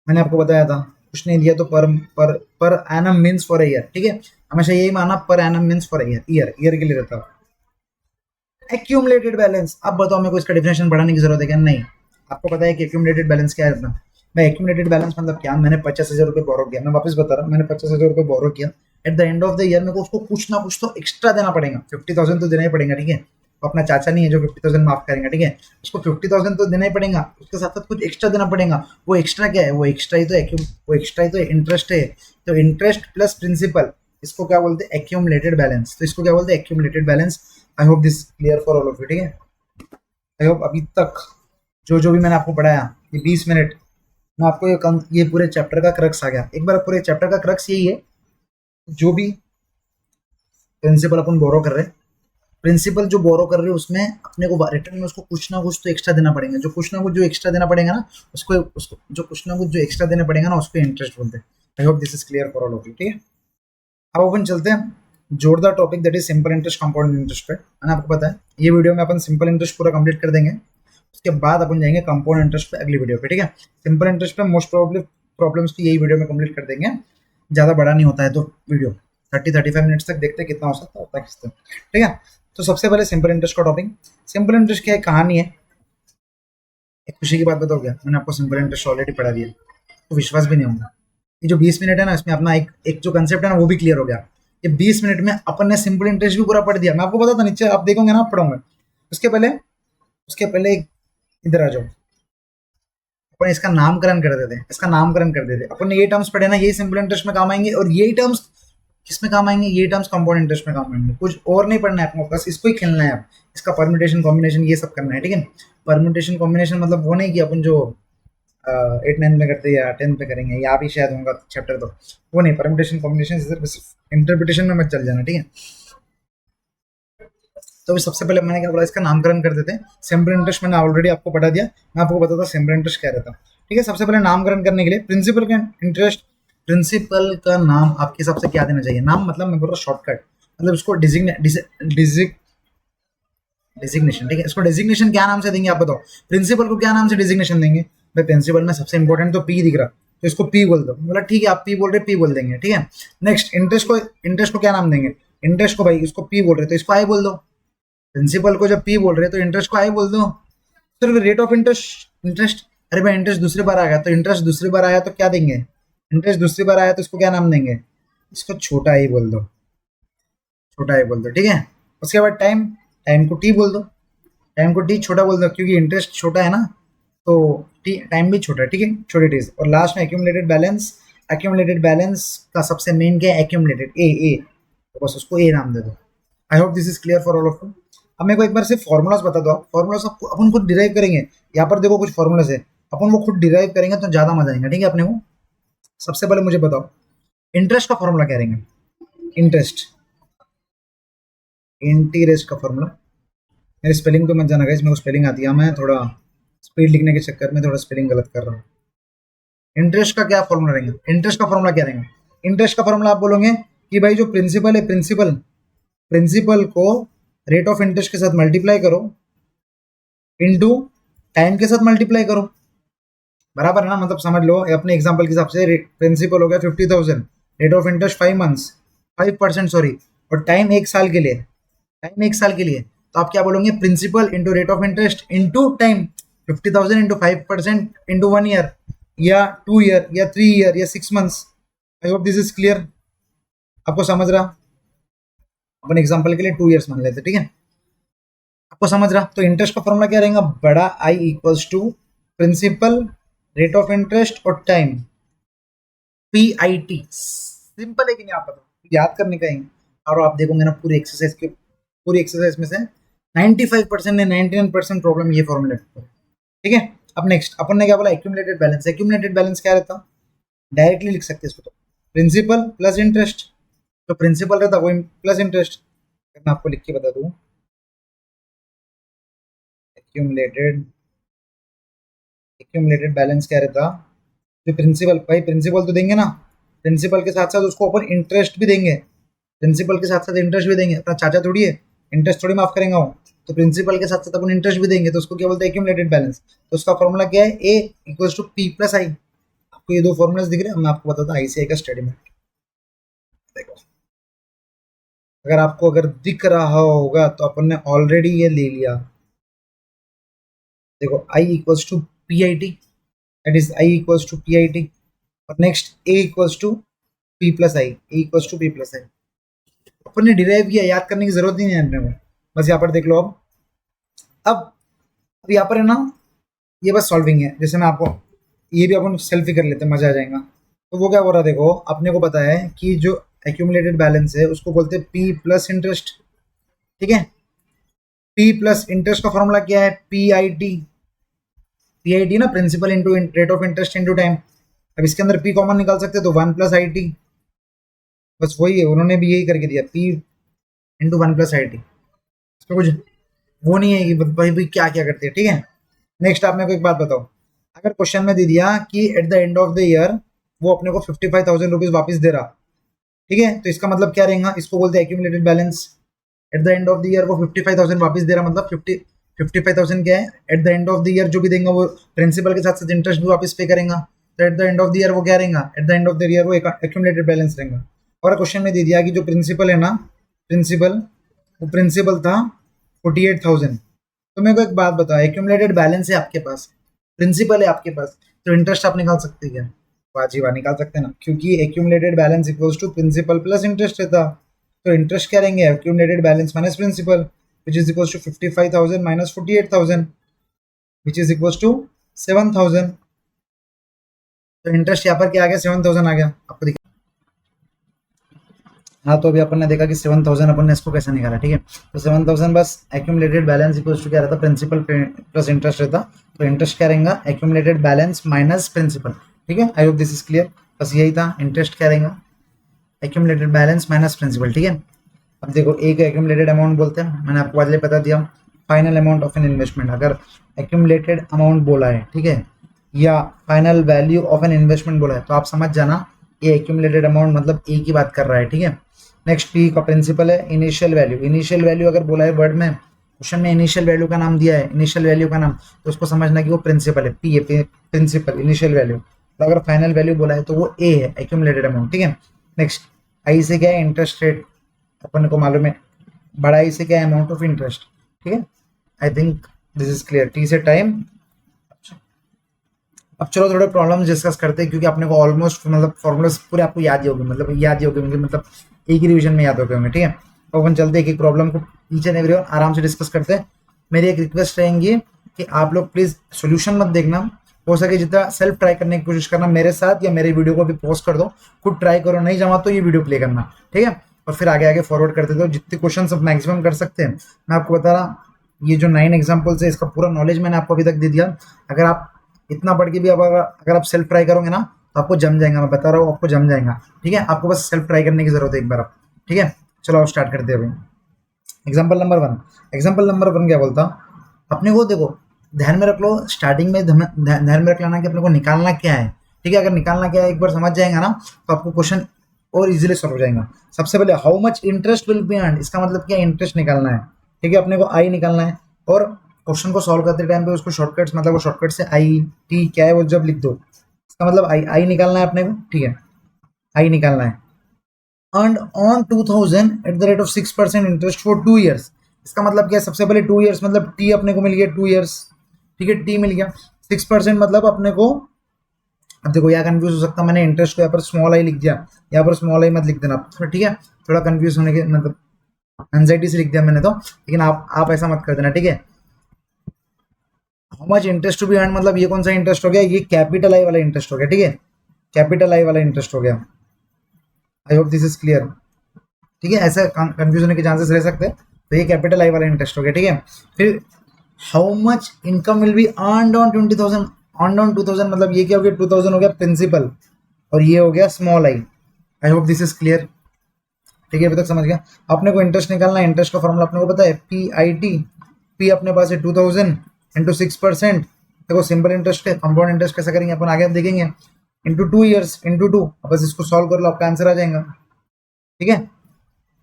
मैंने आपको बताया था, कुछ नहीं दिया तो per annum means for year, ठीक है। हमेशा यही माना, per annum means for year, year year के लिए रहता है। एक्यूमुलेटेड बैलेंस, अब बताओ मेरे को इसका डिफिनेशन बढ़ाने की जरूरत है क्या, नहीं। आपको पता है कि एक्यूमुलेटेड बैलेंस क्या है अपना, मैं एक्यूमुलेटेड बैलेंस मतलब क्या, मैंने 50,000 रुपये बोरो किया, मैं वापस बता रहा हूँ, मैंने 50,000 रुपये बोरो किया, eight the end of the year मेरे को उसको कुछ ना कुछ तो एक्स्ट्रा देना पड़ेगा, 50,000 तो देना ही पड़ेगा, ठीक है। वो अपना चाचा नहीं है जो 50,000 माफ करेंगे, ठीक है, उसको 50,000 तो देना ही पड़ेगा, उसके साथ साथ कुछ एक्स्ट्रा देना पड़ेगा। वो एक्स्ट्रा क्या है, वो एक्स्ट्रा ही तो वो एक्स्ट्रा ही तो इंटरेस्ट है, तो इंटरेस्ट प्लस प्रिंसिपल, इसको क्या बोलते हैं, एक्यूमुलेटेड बैलेंस, तो इसको क्या बोलते हैं, accumulated balance. I hope this clear for all of you, ठीक है। आई होप अभी तक जो जो भी मैंने आपको पढ़ाया, ये 20 मिनट में आपको ये पूरे चैप्टर का क्रक्स आ गया। एक बार पूरे चैप्टर का क्रक्स यही है, जो भी प्रिंसिपल अपन बोरो कर रहे हैं, प्रिंसिपल जो बोरो कर रहे हैं उसमें अपने को रिटर्न में उसको कुछ ना कुछ तो एक्स्ट्रा देना पड़ेगा, जो कुछ ना कुछ जो एक्स्ट्रा देना पड़ेगा ना, उसको उसको जो कुछ ना कुछ जो एक्स्ट्रा देना पड़ेगा ना, उसको इंटरेस्ट बोलते हैं। आई hope this is clear for all of you, ठीक है। अब अपन चलते हैं जोरदार topic, that is simple interest, compound interest पे, है ना। आपको पता है ये वीडियो में अपन सिंपल इंटरेस्ट पूरा कंप्लीट कर देंगे, उसके बाद अपन जाएंगे कंपाउंड इंटरेस्ट पे अगली वीडियो पे, ठीक है। सिंपल इंटरेस्ट पे मोस्ट प्रोबेबली प्रॉब्लम्स की यही वीडियो में कंप्लीट कर देंगे, ज़्यादा बड़ा नहीं होता है तो वीडियो 30-35 मिनट्स तक देखते हैं कितना हो सकता है उतना खींचते हैं, ठीक है। तो सबसे पहले सिंपल इंटरेस्ट का टॉपिक, सिंपल इंटरेस्ट क्या है, कहानी है, एक खुशी की बात बताओ, क्या मैंने आपको सिंपल इंटरेस्ट ऑलरेडी पढ़ा दिया, तो विश्वास भी नहीं होगा। ये जो 20 मिनट है ना, इसमें अपना एक एक जो कंसेप्ट है ना वो भी क्लियर हो गया। ये 20 मिनट में अपन ने सिंपल इंटरेस्ट भी पूरा पढ़ दिया। मैं आपको बता था, नीचे आप देखोगे ना, आप पढ़ोगे। उसके पहले इधर आ जाओ। अपन इसका नामकरण कर देते हैं, इसका नामकरण कर देते हैं। अपन ने ये टर्म्स पढ़े ना, यही सिंपल इंटरेस्ट में काम आएंगे, और यही टर्म्स किसमें काम आएंगे, ये टर्म्स कंपाउंड इंटरेस्ट में काम आएंगे। कुछ और नहीं पढ़ना है आपको, बस इसको ही खेलना है। आप इसका परम्यूटेशन कॉम्बिनेशन ये सब करना है, ठीक है। परम्यूटेशन कॉम्बिनेशन मतलब वो नहीं कि अपन जो 8 9 में करते हैं या 10th में करेंगे, या भी शायद होगा चैप्टर, तो वो नहीं। परम्यूटेशन कॉम्बिनेशन सिर्फ इंटरप्रिटेशन में मत चल जाना, ठीक है। तो अभी सबसे पहले मैंने क्या बोला, इसका नामकरण कर देते हैं। सिंपल इंटरेस्ट मैंने ऑलरेडी आपको पढ़ा दिया, मैं आपको बताता सिंपल इंटरेस्ट क्या रहता है, ठीक है। सबसे पहले नामकरण करने के लिए प्रिंसिपल का इंटरेस्ट, प्रिंसिपल का नाम आपके हिसाब से क्या देना चाहिए? नाम मतलब मैं बोल रहा हूँ शॉर्टकट, मतलब इसको डिजिग्नेशन, ठीक है। इसको डिजिग्नेशन क्या नाम से देंगे आप बताओ? प्रिंसिपल को क्या नाम से डिजिग्नेशन देंगे? भाई प्रिंसिपल में सबसे इंपॉर्टेंट तो पी दिख रहा, तो इसको पी बोल दो। बोला ठीक है, आप पी बोल रहे, पी बोल देंगे, ठीक है। नेक्स्ट, इंटरेस्ट को क्या नाम देंगे? इंटरेस्ट को, भाई इसको पी बोल रहे तो इसको आई बोल दो। प्रिंसिपल को जब पी बोल रहे हैं तो इंटरेस्ट को आई बोल दो। सर रेट ऑफ इंटरेस्ट, अरे भाई इंटरेस्ट दूसरी बार आ गया, तो इंटरेस्ट दूसरी बार आया तो क्या देंगे? इंटरेस्ट दूसरी बार आया तो इसको क्या नाम देंगे? इसको छोटा आई बोल दो, छोटा आई बोल दो, ठीक है। उसके बाद टाइम, टाइम को टी बोल दो, टाइम को टी छोटा बोल दो, क्योंकि इंटरेस्ट छोटा है ना, तो टी टाइम भी छोटा है, ठीक है, छोटी टीज। और लास्ट में एक्यूमुलेटेड बैलेंस, एक्यूमुलेटेड बैलेंस का सबसे मेन क्या है? एक्यूमुलेटेड, ए, तो बस उसको ए नाम दे दो। आई hope this is clear for all of you. अब मेरे को एक बार सिर्फ फॉर्मूलाज बता दो। फॉर्मूलाज अपन खुद डिराइव करेंगे। यहाँ पर देखो कुछ फॉर्मूलाज है, अपन वो खुद डिराइव करेंगे तो ज्यादा मजा आएगा, ठीक है अपने को। सबसे पहले मुझे बताओ इंटरेस्ट का फॉर्मूला क्या रहेंगे? इंटरेस्ट, इंटीरेस्ट का फॉर्मूला, मेरी स्पेलिंग तो मत जाना गाइस, मेरे को स्पेलिंग आती है, मैं थोड़ा स्पीड लिखने के चक्कर में थोड़ा स्पेलिंग गलत कर रहा हूँ। इंटरेस्ट का क्या फॉर्मूला रहेंगे? इंटरेस्ट का फॉर्मूला क्या रहेंगे? इंटरेस्ट का फॉर्मूला आप बोलोगे कि भाई जो प्रिंसिपल है, प्रिंसिपल को रेट ऑफ इंटरेस्ट के साथ मल्टीप्लाई करो, इनटू टाइम के साथ मल्टीप्लाई करो, बराबर है ना। मतलब समझ लो अपने एग्जांपल के हिसाब से प्रिंसिपल हो गया 50,000, rate of interest 5 months, 5% sorry, और टाइम 1 साल के लिए, टाइम 1 साल के लिए। तो आप क्या बोलोगे? Principal into rate of interest into time, 50,000 into 5% into 1 year, या 2 ईयर, या 3 ईयर, या 6 months. I hope this is clear, आपको समझ रहा। अपन एग्जांपल के लिए 2 ईयर्स मान लेते, ठीक है, आपको समझ रहा। तो इंटरेस्ट का फॉर्मूला क्या रहेगा? बड़ा I equals to principal, rate of interest और time, P I T. Simple है कि नहीं आप बताओ, याद करने का ही। और आप देखोगे ना पूरी एक्सरसाइज में से 95% ने 99% प्रॉब्लम ये फॉर्मूले, ठीक है। अब नेक्स्ट अपन ने क्या बोला? Accumulated balance. एक्यूमुलेटेड बैलेंस क्या रहता? डायरेक्टली लिख सकते हैं इसको, तो प्रिंसिपल प्लस इंटरेस्ट, तो प्रिंसिपल रहता वो प्लस इंटरेस्ट। मैं आपको लिख के बता दूं, एक्यूमुलेटेड, एक्यूमुलेटेड बैलेंस क्या रहता? जो प्रिंसिपल, भाई प्रिंसिपल तो देंगे ना, प्रिंसिपल के साथ साथ उसको अपन इंटरेस्ट भी देंगे, प्रिंसिपल के साथ साथ इंटरेस्ट भी देंगे। अपना चाचा थोड़ी है, इंटरेस्ट थोड़ी माफ करेंगे वो, तो प्रिंसिपल के साथ साथ अपन इंटरेस्ट भी देंगे, तो उसको क्या बोलते हैं? Accumulated balance. तो उसका फॉर्मूला क्या है? ए इक्वल्स टू पी प्लस आई। आपको ये दो फॉर्मूलाज दिख रहे हैं, मैं आपको बताता हूँ आईसीआई का स्टडी में। देखो, अगर आपको अगर दिख रहा होगा तो अपन ने ऑलरेडी ये ले लिया। देखो I equals to P I T, that is I equals to P I T, और next A equals to P plus I, A equals to P plus I. अपन ने डिराइव किया, याद करने की जरूरत ही नहीं है अपने को, बस यहाँ पर देख लो। अब यहाँ पर है ना, ये बस सॉल्विंग है। जैसे मैं आपको ये भी अपन सेल्फी कर लेते हैं, मजा आ जाएगा। तो वो क्या हो रहा है? देखो अपने को पता है कि जो एक्यूमुलेटेड बैलेंस है उसको बोलते हैं पी प्लस इंटरेस्ट, ठीक है। पी प्लस इंटरेस्ट का फॉर्मूला क्या है? P I T, P I T ना, principal into rate of interest into time. अब इसके अंदर पी कॉमन निकाल सकते हैं, तो 1 प्लस आई टी, बस वही है, उन्होंने भी यही करके दिया, P into 1 plus I T. इसमें कुछ वो नहीं है कि भाई भाई क्या क्या करते हैं, ठीक है। नेक्स्ट आप मेरे को एक बात बताओ, अगर क्वेश्चन में दे दिया कि eight the end of the year वो अपने को 55,000 रुपीज वापस दे रहा, ठीक है, तो इसका मतलब क्या रहेगा? इसको बोलते हैं accumulated balance. Eight the end of the year वो 55,000 वापस दे रहा, मतलब 55,000 क्या है? Eight the end of the year जो भी देंगे वो प्रिंसिपल के साथ साथ इंटरेस्ट भी वापस पे करेगा, तो eight the end of the year वो क्या रहेगा? Eight the end of the year वो एक्यूमुलेटेड बैलेंस रहेगा। और क्वेश्चन में दे दिया कि जो प्रिंसिपल है ना, प्रिंसिपल था 48,000, तो मेरे को एक बात बताओ, एक्यूमुलेटेड बैलेंस है आपके पास, प्रिंसिपल है आपके पास, तो इंटरेस्ट आप निकाल सकते हैं क्या? वाजिबा निकाल सकते हैं ना, क्योंकि accumulated balance equals to principal plus interest रहता। तो इंटरेस्ट क्या रहेंगे? Accumulated balance minus principal, which is equals to 55,000 minus 48,000, which is equals to 7,000। तो इंटरेस्ट यहाँ पर क्या आ गया? 7,000 आ गया आपको दिख। हाँ, तो अभी अपन ने देखा कि 7,000 अपन ने इसको कैसे निकाला, ठीक है। तो 7,000 बस एक्यूमुलेटेड बैलेंस इक्वल्स टू क्या रहता? प्रिंसिपल प्लस इंटरेस्ट रहता। तो इंटरेस्ट क्या रहेगा? एक्यूमुलेटेड बैलेंस माइनस प्रिंसिपल, ठीक है। I hope this is clear. बस यही था, इंटरेस्ट क्या रहेगा? एक्यूमुलेटेड बैलेंस माइनस प्रिंसिपल, ठीक है। अब देखो, एक एक्यूमुलेटेड अमाउंट बोलते हैं, मैंने आपको पहले बता दिया। Final amount of an investment, अगर एक्यूमुलेटेड अमाउंट बोला है, ठीक है, या final value of an investment बोला है, तो आप समझ जाना ये एक्यूमुलेटेड अमाउंट मतलब एक ही बात कर रहा है, ठीक है। नेक्स्ट पी का प्रिंसिपल है इनिशियल वैल्यू। इनिशियल वैल्यू अगर बोला है वर्ड में, क्वेश्चन में इनिशियल वैल्यू का नाम दिया है, इनिशियल वैल्यू का नाम, तो उसको समझना कि वो प्रिंसिपल है, पी है प्रिंसिपल इनिशियल वैल्यू। तो अगर फाइनल वैल्यू बोला है तो वो ए है, एक्यूमुलेटेड अमाउंट, ठीक है। नेक्स्ट आई से क्या है? इंटरेस्ट रेट, अपन को मालूम है। बड़ा आई से क्या है? अमाउंट ऑफ इंटरेस्ट, ठीक है। आई think this is clear. T से टाइम। अब चलो थोड़े प्रॉब्लम्स डिस्कस करते हैं, क्योंकि अपने को ऑलमोस्ट मतलब फॉर्मूलाज पूरे आपको याद ही होंगे, मतलब याद ही होंगे, मतलब एक ही रिवीजन में याद हो गए होंगे, ठीक है। तो अपन चलते हैं एक एक प्रॉब्लम को ईच एंड एवरी आराम से डिस्कस करते हैं। मेरी एक रिक्वेस्ट रहेंगी कि आप लोग प्लीज सोल्यूशन मत देखना, हो सके जितना सेल्फ ट्राई करने की कोशिश करना मेरे साथ, या मेरे वीडियो को भी पॉज कर दो, खुद ट्राई करो, नहीं जमा तो ये वीडियो प्ले करना, ठीक है। और फिर आगे आगे फॉरवर्ड करते दो, जितने क्वेश्चन सब मैक्सिमम कर सकते हैं। मैं आपको बता रहा, ये जो 9 एग्जाम्पल्स है, इसका पूरा नॉलेज मैंने आपको अभी तक दे दिया। अगर आप इतना पढ़ के भी अब अगर आप सेल्फ ट्राई करोगे ना, तो आपको जम जाएगा, मैं बता रहा हूँ, आपको जम जाएगा, ठीक है। आपको बस सेल्फ ट्राई करने की जरूरत है एक बार आप, ठीक है। चलो आप स्टार्ट करते हैं अभी। Example number 1। एग्जाम्पल नंबर 1 क्या बोलता? अपने को देखो, ध्यान में रख लो, स्टार्टिंग में ध्यान में रख लेना कि अपने को निकालना क्या है, ठीक है। अगर निकालना क्या है एक बार समझ जाएगा ना, तो आपको क्वेश्चन और इजीली सॉल्व हो जाएगा। सबसे पहले how much interest will be earn, इसका मतलब क्या? इंटरेस्ट निकालना है, ठीक है। अपने को आई निकालना है, और क्वेश्चन को सॉल्व करते टाइम पे उसको शॉर्टकट्स, मतलब वो शॉर्टकट से आई टी क्या है वो जब लिख दो, इसका मतलब आई आई निकालना है अपने को, ठीक है। आई निकालना है। Earn on 2000 eight the rate of 6% interest for 2 years, इसका मतलब क्या है? सबसे पहले 2 ईयर्स मतलब टी अपने को मिल गया 2 ईयर्स, ठीक है, टी मिल गया। 6% मतलब अपने को, अब देखो यहाँ कंफ्यूज हो सकता, मैंने इंटरेस्ट को यहाँ पर स्मॉल आई लिख दिया, यहाँ पर स्मॉल आई मत लिख देना, ठीक है। थोड़ा कंफ्यूज होने के मतलब एंजाइटी से लिख दिया मैंने तो, लेकिन आप ऐसा मत कर देना, ठीक है। How much interest to be earn मतलब ये कौन सा इंटरेस्ट हो गया? ये कैपिटल आई वाला इंटरेस्ट हो गया, ठीक है। कैपिटल आई वाला इंटरेस्ट हो गया। आई होप दिस इज क्लियर, ठीक है। ऐसा कंफ्यूज होने के चांसेस रह सकते हैं, तो ये कैपिटल आई वाला इंटरेस्ट हो गया, ठीक है। फिर how much income will be earned on 20,000, earned on 2000 मतलब ये क्या हो गया? 2000 हो गया प्रिंसिपल, और ये हो गया small I. I hope this is clear, ठीक है। अभी तक समझ गया। अपने को इंटरेस्ट निकालना है, इंटरेस्ट का फॉर्मूला अपने को पता है, पी आई टी। पी अपने पास है 2000 इंटू 6%, देखो सिंपल इंटरेस्ट है, कंपाउंड इंटरेस्ट कैसे करेंगे अपन आगे देखेंगे, इंटू 2 ईयर्स इंटू 2, बस इसको सॉल्व कर लो, आपका आंसर आ जाएगा, ठीक है।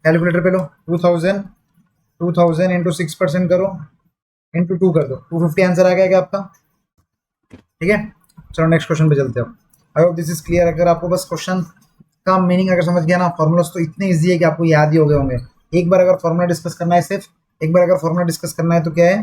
कैलकुलेटर पे लो, 2000 इंटू 6% करो, इंटू 2 कर दो, 250 आंसर आ गया क्या आपका, ठीक है। चलो नेक्स्ट क्वेश्चन पे चलते हो। आई होप दिस इज क्लियर। अगर आपको बस क्वेश्चन का मीनिंग अगर समझ गया ना, फॉर्मूलाज तो इतने इजी है कि आपको याद ही हो गए होंगे। एक बार अगर फॉर्मूला डिस्कस करना है, सिर्फ एक बार अगर फॉर्मूला डिस्कस करना है तो क्या है?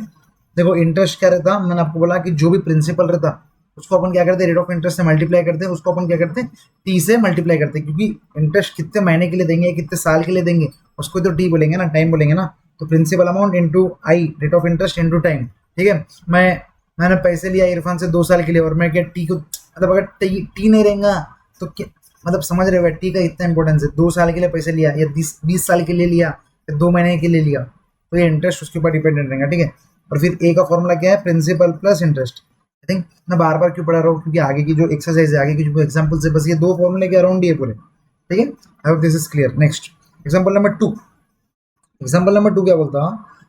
देखो इंटरेस्ट क्या रहता, मैंने आपको बोला कि जो भी प्रिंसिपल रहता उसको अपन क्या करते हैं? रेट ऑफ इंटरेस्ट से मल्टीप्लाई करते हैं, उसको अपन क्या करते हैं? टी से मल्टीप्लाई करते हैं, क्योंकि इंटरेस्ट कितने महीने के लिए देंगे, कितने साल के लिए देंगे, उसको तो टी बोलेंगे ना, टाइम बोलेंगे ना। तो principal amount into I, rate of interest into time, ठीक है। मैंने पैसे लिया इरफान से 2 साल के लिए, और मैं क्या टी को, मतलब अगर टी नहीं रहेगा तो क्या, मतलब समझ रहे हो टी का इतना इंपॉर्टेंस है। 2 साल के लिए पैसे लिया, या 20 साल के लिए लिया, या 2 महीने के लिए लिया, तो ये इंटरेस्ट उसके ऊपर डिपेंडेंट रहेगा, ठीक है। और फिर ए का फॉर्मूला क्या है? Principal plus interest. I think मैं बार बार क्यों पढ़ा रहा हूँ, क्योंकि आगे की जो एक्सरसाइज है, आगे की जो एग्जाम्पल्स है, बस ये 2 फॉर्मूले के अराउंड ही है पूरे, ठीक है। I hope this is clear. Next example number 2। Example number 2 क्या बोलता?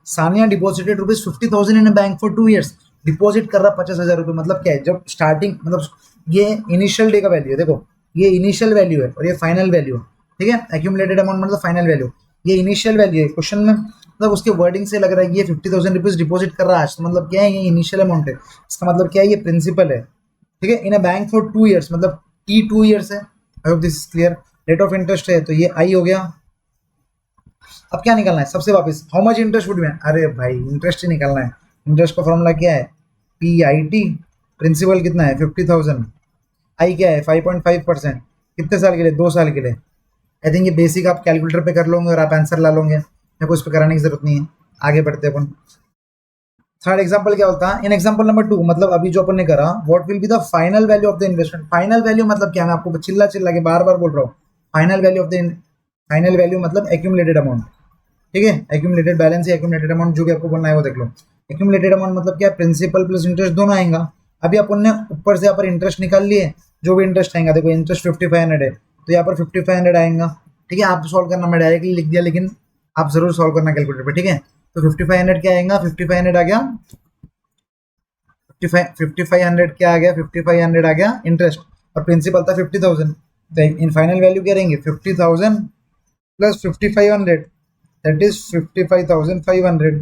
Sania deposited ₹50,000 in bank for 2 years, deposit कर रहा 50,000 रुपये, मतलब क्या है? जब स्टार्टिंग, मतलब ये इनिशियल डे का वैल्यू है, देखो ये इनिशियल वैल्यू है और ये फाइनल वैल्यू है, ठीक है। एक्यूमुलेटेड अमाउंट मतलब फाइनल वैल्यू, ये इनिशियल वैल्यू है। क्वेश्चन में मतलब उसके वर्डिंग से लग रहा है कि ये 50,000 रुपीज डिपॉजिट कर रहा है, तो मतलब क्या है? ये इनिशियल अमाउंट है, इसका मतलब क्या है? ये प्रिंसिपल है, ठीक है। इन अ बैंक फॉर 2 ईयर्स मतलब टी 2 ईयर्स है। I hope this is clear. Rate of interest है, तो ये आई हो गया। अब क्या निकालना है? सबसे वापस how much interest would be, अरे भाई इंटरेस्ट ही निकालना है। इंटरेस्ट का फॉर्मूला क्या है? पी आई टी प्रिंसिपल कितना है 50,000, आई क्या है 5.5%, कितने साल के लिए 2 साल के लिए। आई थिंक ये बेसिक आप कैलकुलेटर पे कर लोगे और आप आंसर ला लोगे, मेरे को इस पर कराने की जरूरत नहीं है। आगे बढ़ते अपन। थर्ड एग्जांपल क्या होता है, इन एग्जांपल नंबर 2, मतलब अभी जो अपन ने करा, what will be the final value of the investment. Final value मतलब क्या, मैं आपको चिल्ला चिल्ला के बार बार बोल रहा हूँ, final value of the, final value मतलब एक्यूमुलेटेड अमाउंट, ठीक है, एक्यूमुलेटेड बैलेंस या एक्यूमुलेटेड अमाउंट जो भी आपको बोलना है वो देख लो। एक्यूमुलेटेड अमाउंट मतलब क्या, प्रिंसिपल प्लस इंटरेस्ट दोनों आएगा। अभी अपन ने ऊपर से यहाँ पर इंटरेस्ट निकाल लिए, जो भी इंटरेस्ट आएगा, देखो इंटरेस्ट 5500 है तो यहाँ पर 5500 आएगा, ठीक है। आप सॉल्व करना, मैं डायरेक्टली लिख दिया, लेकिन आप जरूर सॉल्व करना कैलकुलेटर पर, ठीक है। तो 5500 क्या आएगा, 5500 आ गया, 5500 क्या आ गया, 5500 आ गया इंटरेस्ट, और प्रिंसिपल था 50,000। तो इन फाइनल वैल्यू क्या रहेंगे, 50,000 प्लस 5500, दैट इज 55,500।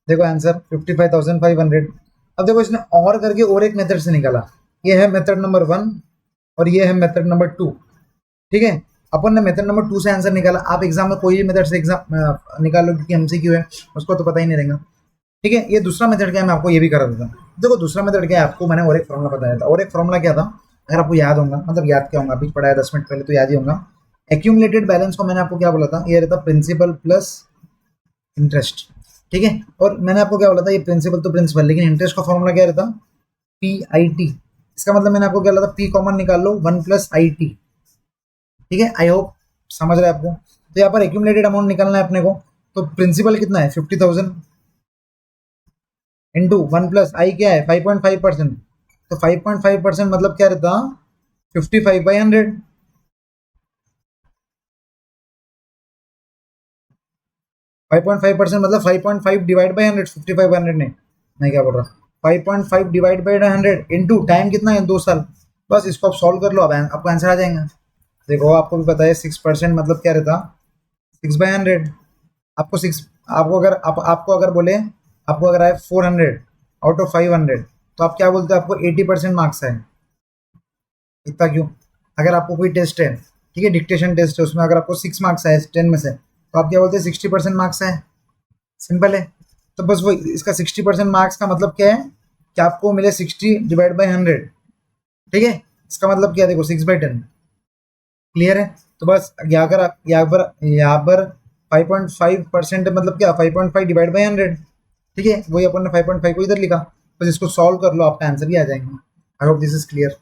देखो आंसर 55,500। अब देखो इसने और करके और एक मेथड से निकाला, ये है मेथड नंबर 1 और ये है मेथड नंबर 2, ठीक है। अपन ने मेथड नंबर 2 से आंसर निकाला, आप एग्जाम में कोई भी मेथड से एग्जाम निकालो, क्योंकि एमसीक्यू है, उसको तो पता ही नहीं रहेगा, ठीक है। ये दूसरा मेथड क्या है, मैं आपको ये भी करा देता हूँ। देखो दूसरा मेथड क्या है, आपको मैंने और एक फॉर्मूला बताया था, और एक फॉर्मूला क्या था, अगर आपको याद होगा, मतलब याद क्या होगा, अभी पढ़ा है 10 मिनट पहले तो याद ही होगा। एक्यूमुलेटेड बैलेंस को मैंने आपको क्या बोला था, ये रहता प्रिंसिपल प्लस इंटरेस्ट, ठीक है। और मैंने आपको क्या बोला था, ये प्रिंसिपल तो प्रिंसिपल, लेकिन इंटरेस्ट का फॉर्मूला क्या रहता, पी आई टी। इसका मतलब मैंने आपको क्या बोला था, पी कॉमन निकाल लो, 1 + IT, ठीक है। आई होप समझ रहे हैं आपको। तो यहाँ पर एक्यूमुलेटेड अमाउंट निकालना है अपने को, तो प्रिंसिपल कितना है 50,000 इंटू 1 + I क्या है 5.5%, तो 5.5% मतलब क्या रहता, 55/100। 5.5% मतलब 5.5 डिवाइड बाई 100, 55/100 नहीं, मैं क्या बोल रहा, 5.5 डिवाइड बाई 100 इंटू टाइम कितना है 2 साल। बस इसको आप सॉल्व कर लो, अब आपको आंसर आ जाएगा। देखो आपको भी पता है 6% मतलब क्या रहता, 6/100। आपको सिक्स, आपको अगर आपको अगर बोले, आपको अगर आए 400 आउट ऑफ 500, तो आप क्या बोलते हो, आपको 80% मार्क्स है। इतना क्यों, अगर आपको कोई टेस्ट है, ठीक है, डिक्टेशन टेस्ट है, उसमें अगर आपको 6 मार्क्स है 10 में से, तो आप क्या बोलते हैं 60% मार्क्स है, सिंपल है। तो बस वो इसका 60% मार्क्स का मतलब क्या है, कि आपको मिले 60 डिवाइड बाई 100, ठीक है। इसका मतलब क्या, देखो 6/10, क्लियर है। तो बस यहाँ पर 5.5% मतलब क्या, 5.5 डिवाइड बाई 100, ठीक है, वही अपन ने 5.5 को इधर लिखा। बस इसको सॉल्व कर लो, आपका आंसर भी आ जाएंगे। आई hope this is clear.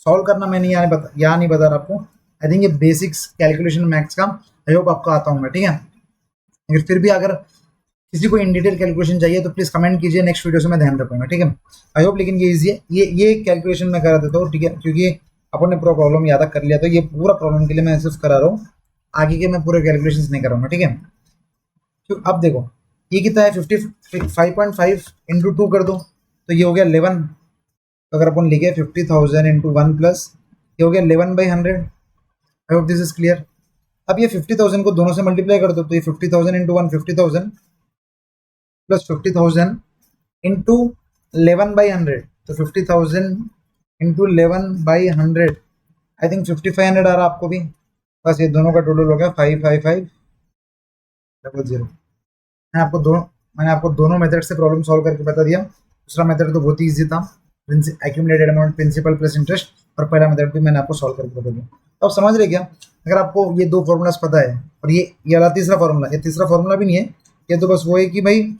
Solve करना मैं नहीं यहाँ नहीं बता रहा आपको, आई थिंक ये बेसिक्स कैलकुलेशन मैथ्स का, आई होप आपको आता होगा, ठीक है। अगर फिर भी अगर किसी को इन डिटेल कैलकुलेशन चाहिए तो प्लीज कमेंट कीजिए, नेक्स्ट वीडियो से मैं ध्यान रखूंगा, ठीक है। आई होप, लेकिन ये इजी है, ये कैलकुलेशन मैं करा देता हूँ, ठीक है, क्योंकि अपन ने पूरा प्रॉब्लम याद कर लिया, तो ये पूरा प्रॉब्लम के लिए मैं सिर्फ करा रहा हूँ, आगे के मैं पूरे कैलकुलेशन नहीं करूँगा, ठीक है। तो अब देखो ये कितना है, 5.5 इंटू 2 कर दो, तो ये हो गया 11। तो अगर अपन लिखे 50,000 इंटू 1 प्लस, ये हो गया 11/100। आई होप दिस इज क्लियर। अब ये 50,000 को दोनों से मल्टीप्लाई कर दो, तो ये 50,000 इंटू 1 50,000 प्लस 50,000 इंटू 11/100, तो 50,000 इंटू 11/100, आई थिंक 5,500 आ रहा आपको भी। बस ये दोनों का टोटल हो गया 555,000। मैं आपको दोनों मैंने आपको दोनों मेथड से प्रॉब्लम सॉल्व करके बता दिया। दूसरा मेथड तो बहुत ही ईजी था, accumulated amount principal plus interest, और पहला मेथड भी मैंने आपको सॉल्व करके बता दिया। तो आप समझ रहे क्या, अगर आपको ये दो फॉर्मूलाज पता है, और ये वाला तीसरा फॉर्मूला, ये तीसरा फॉर्मूला भी नहीं है, ये तो बस वो है कि भाई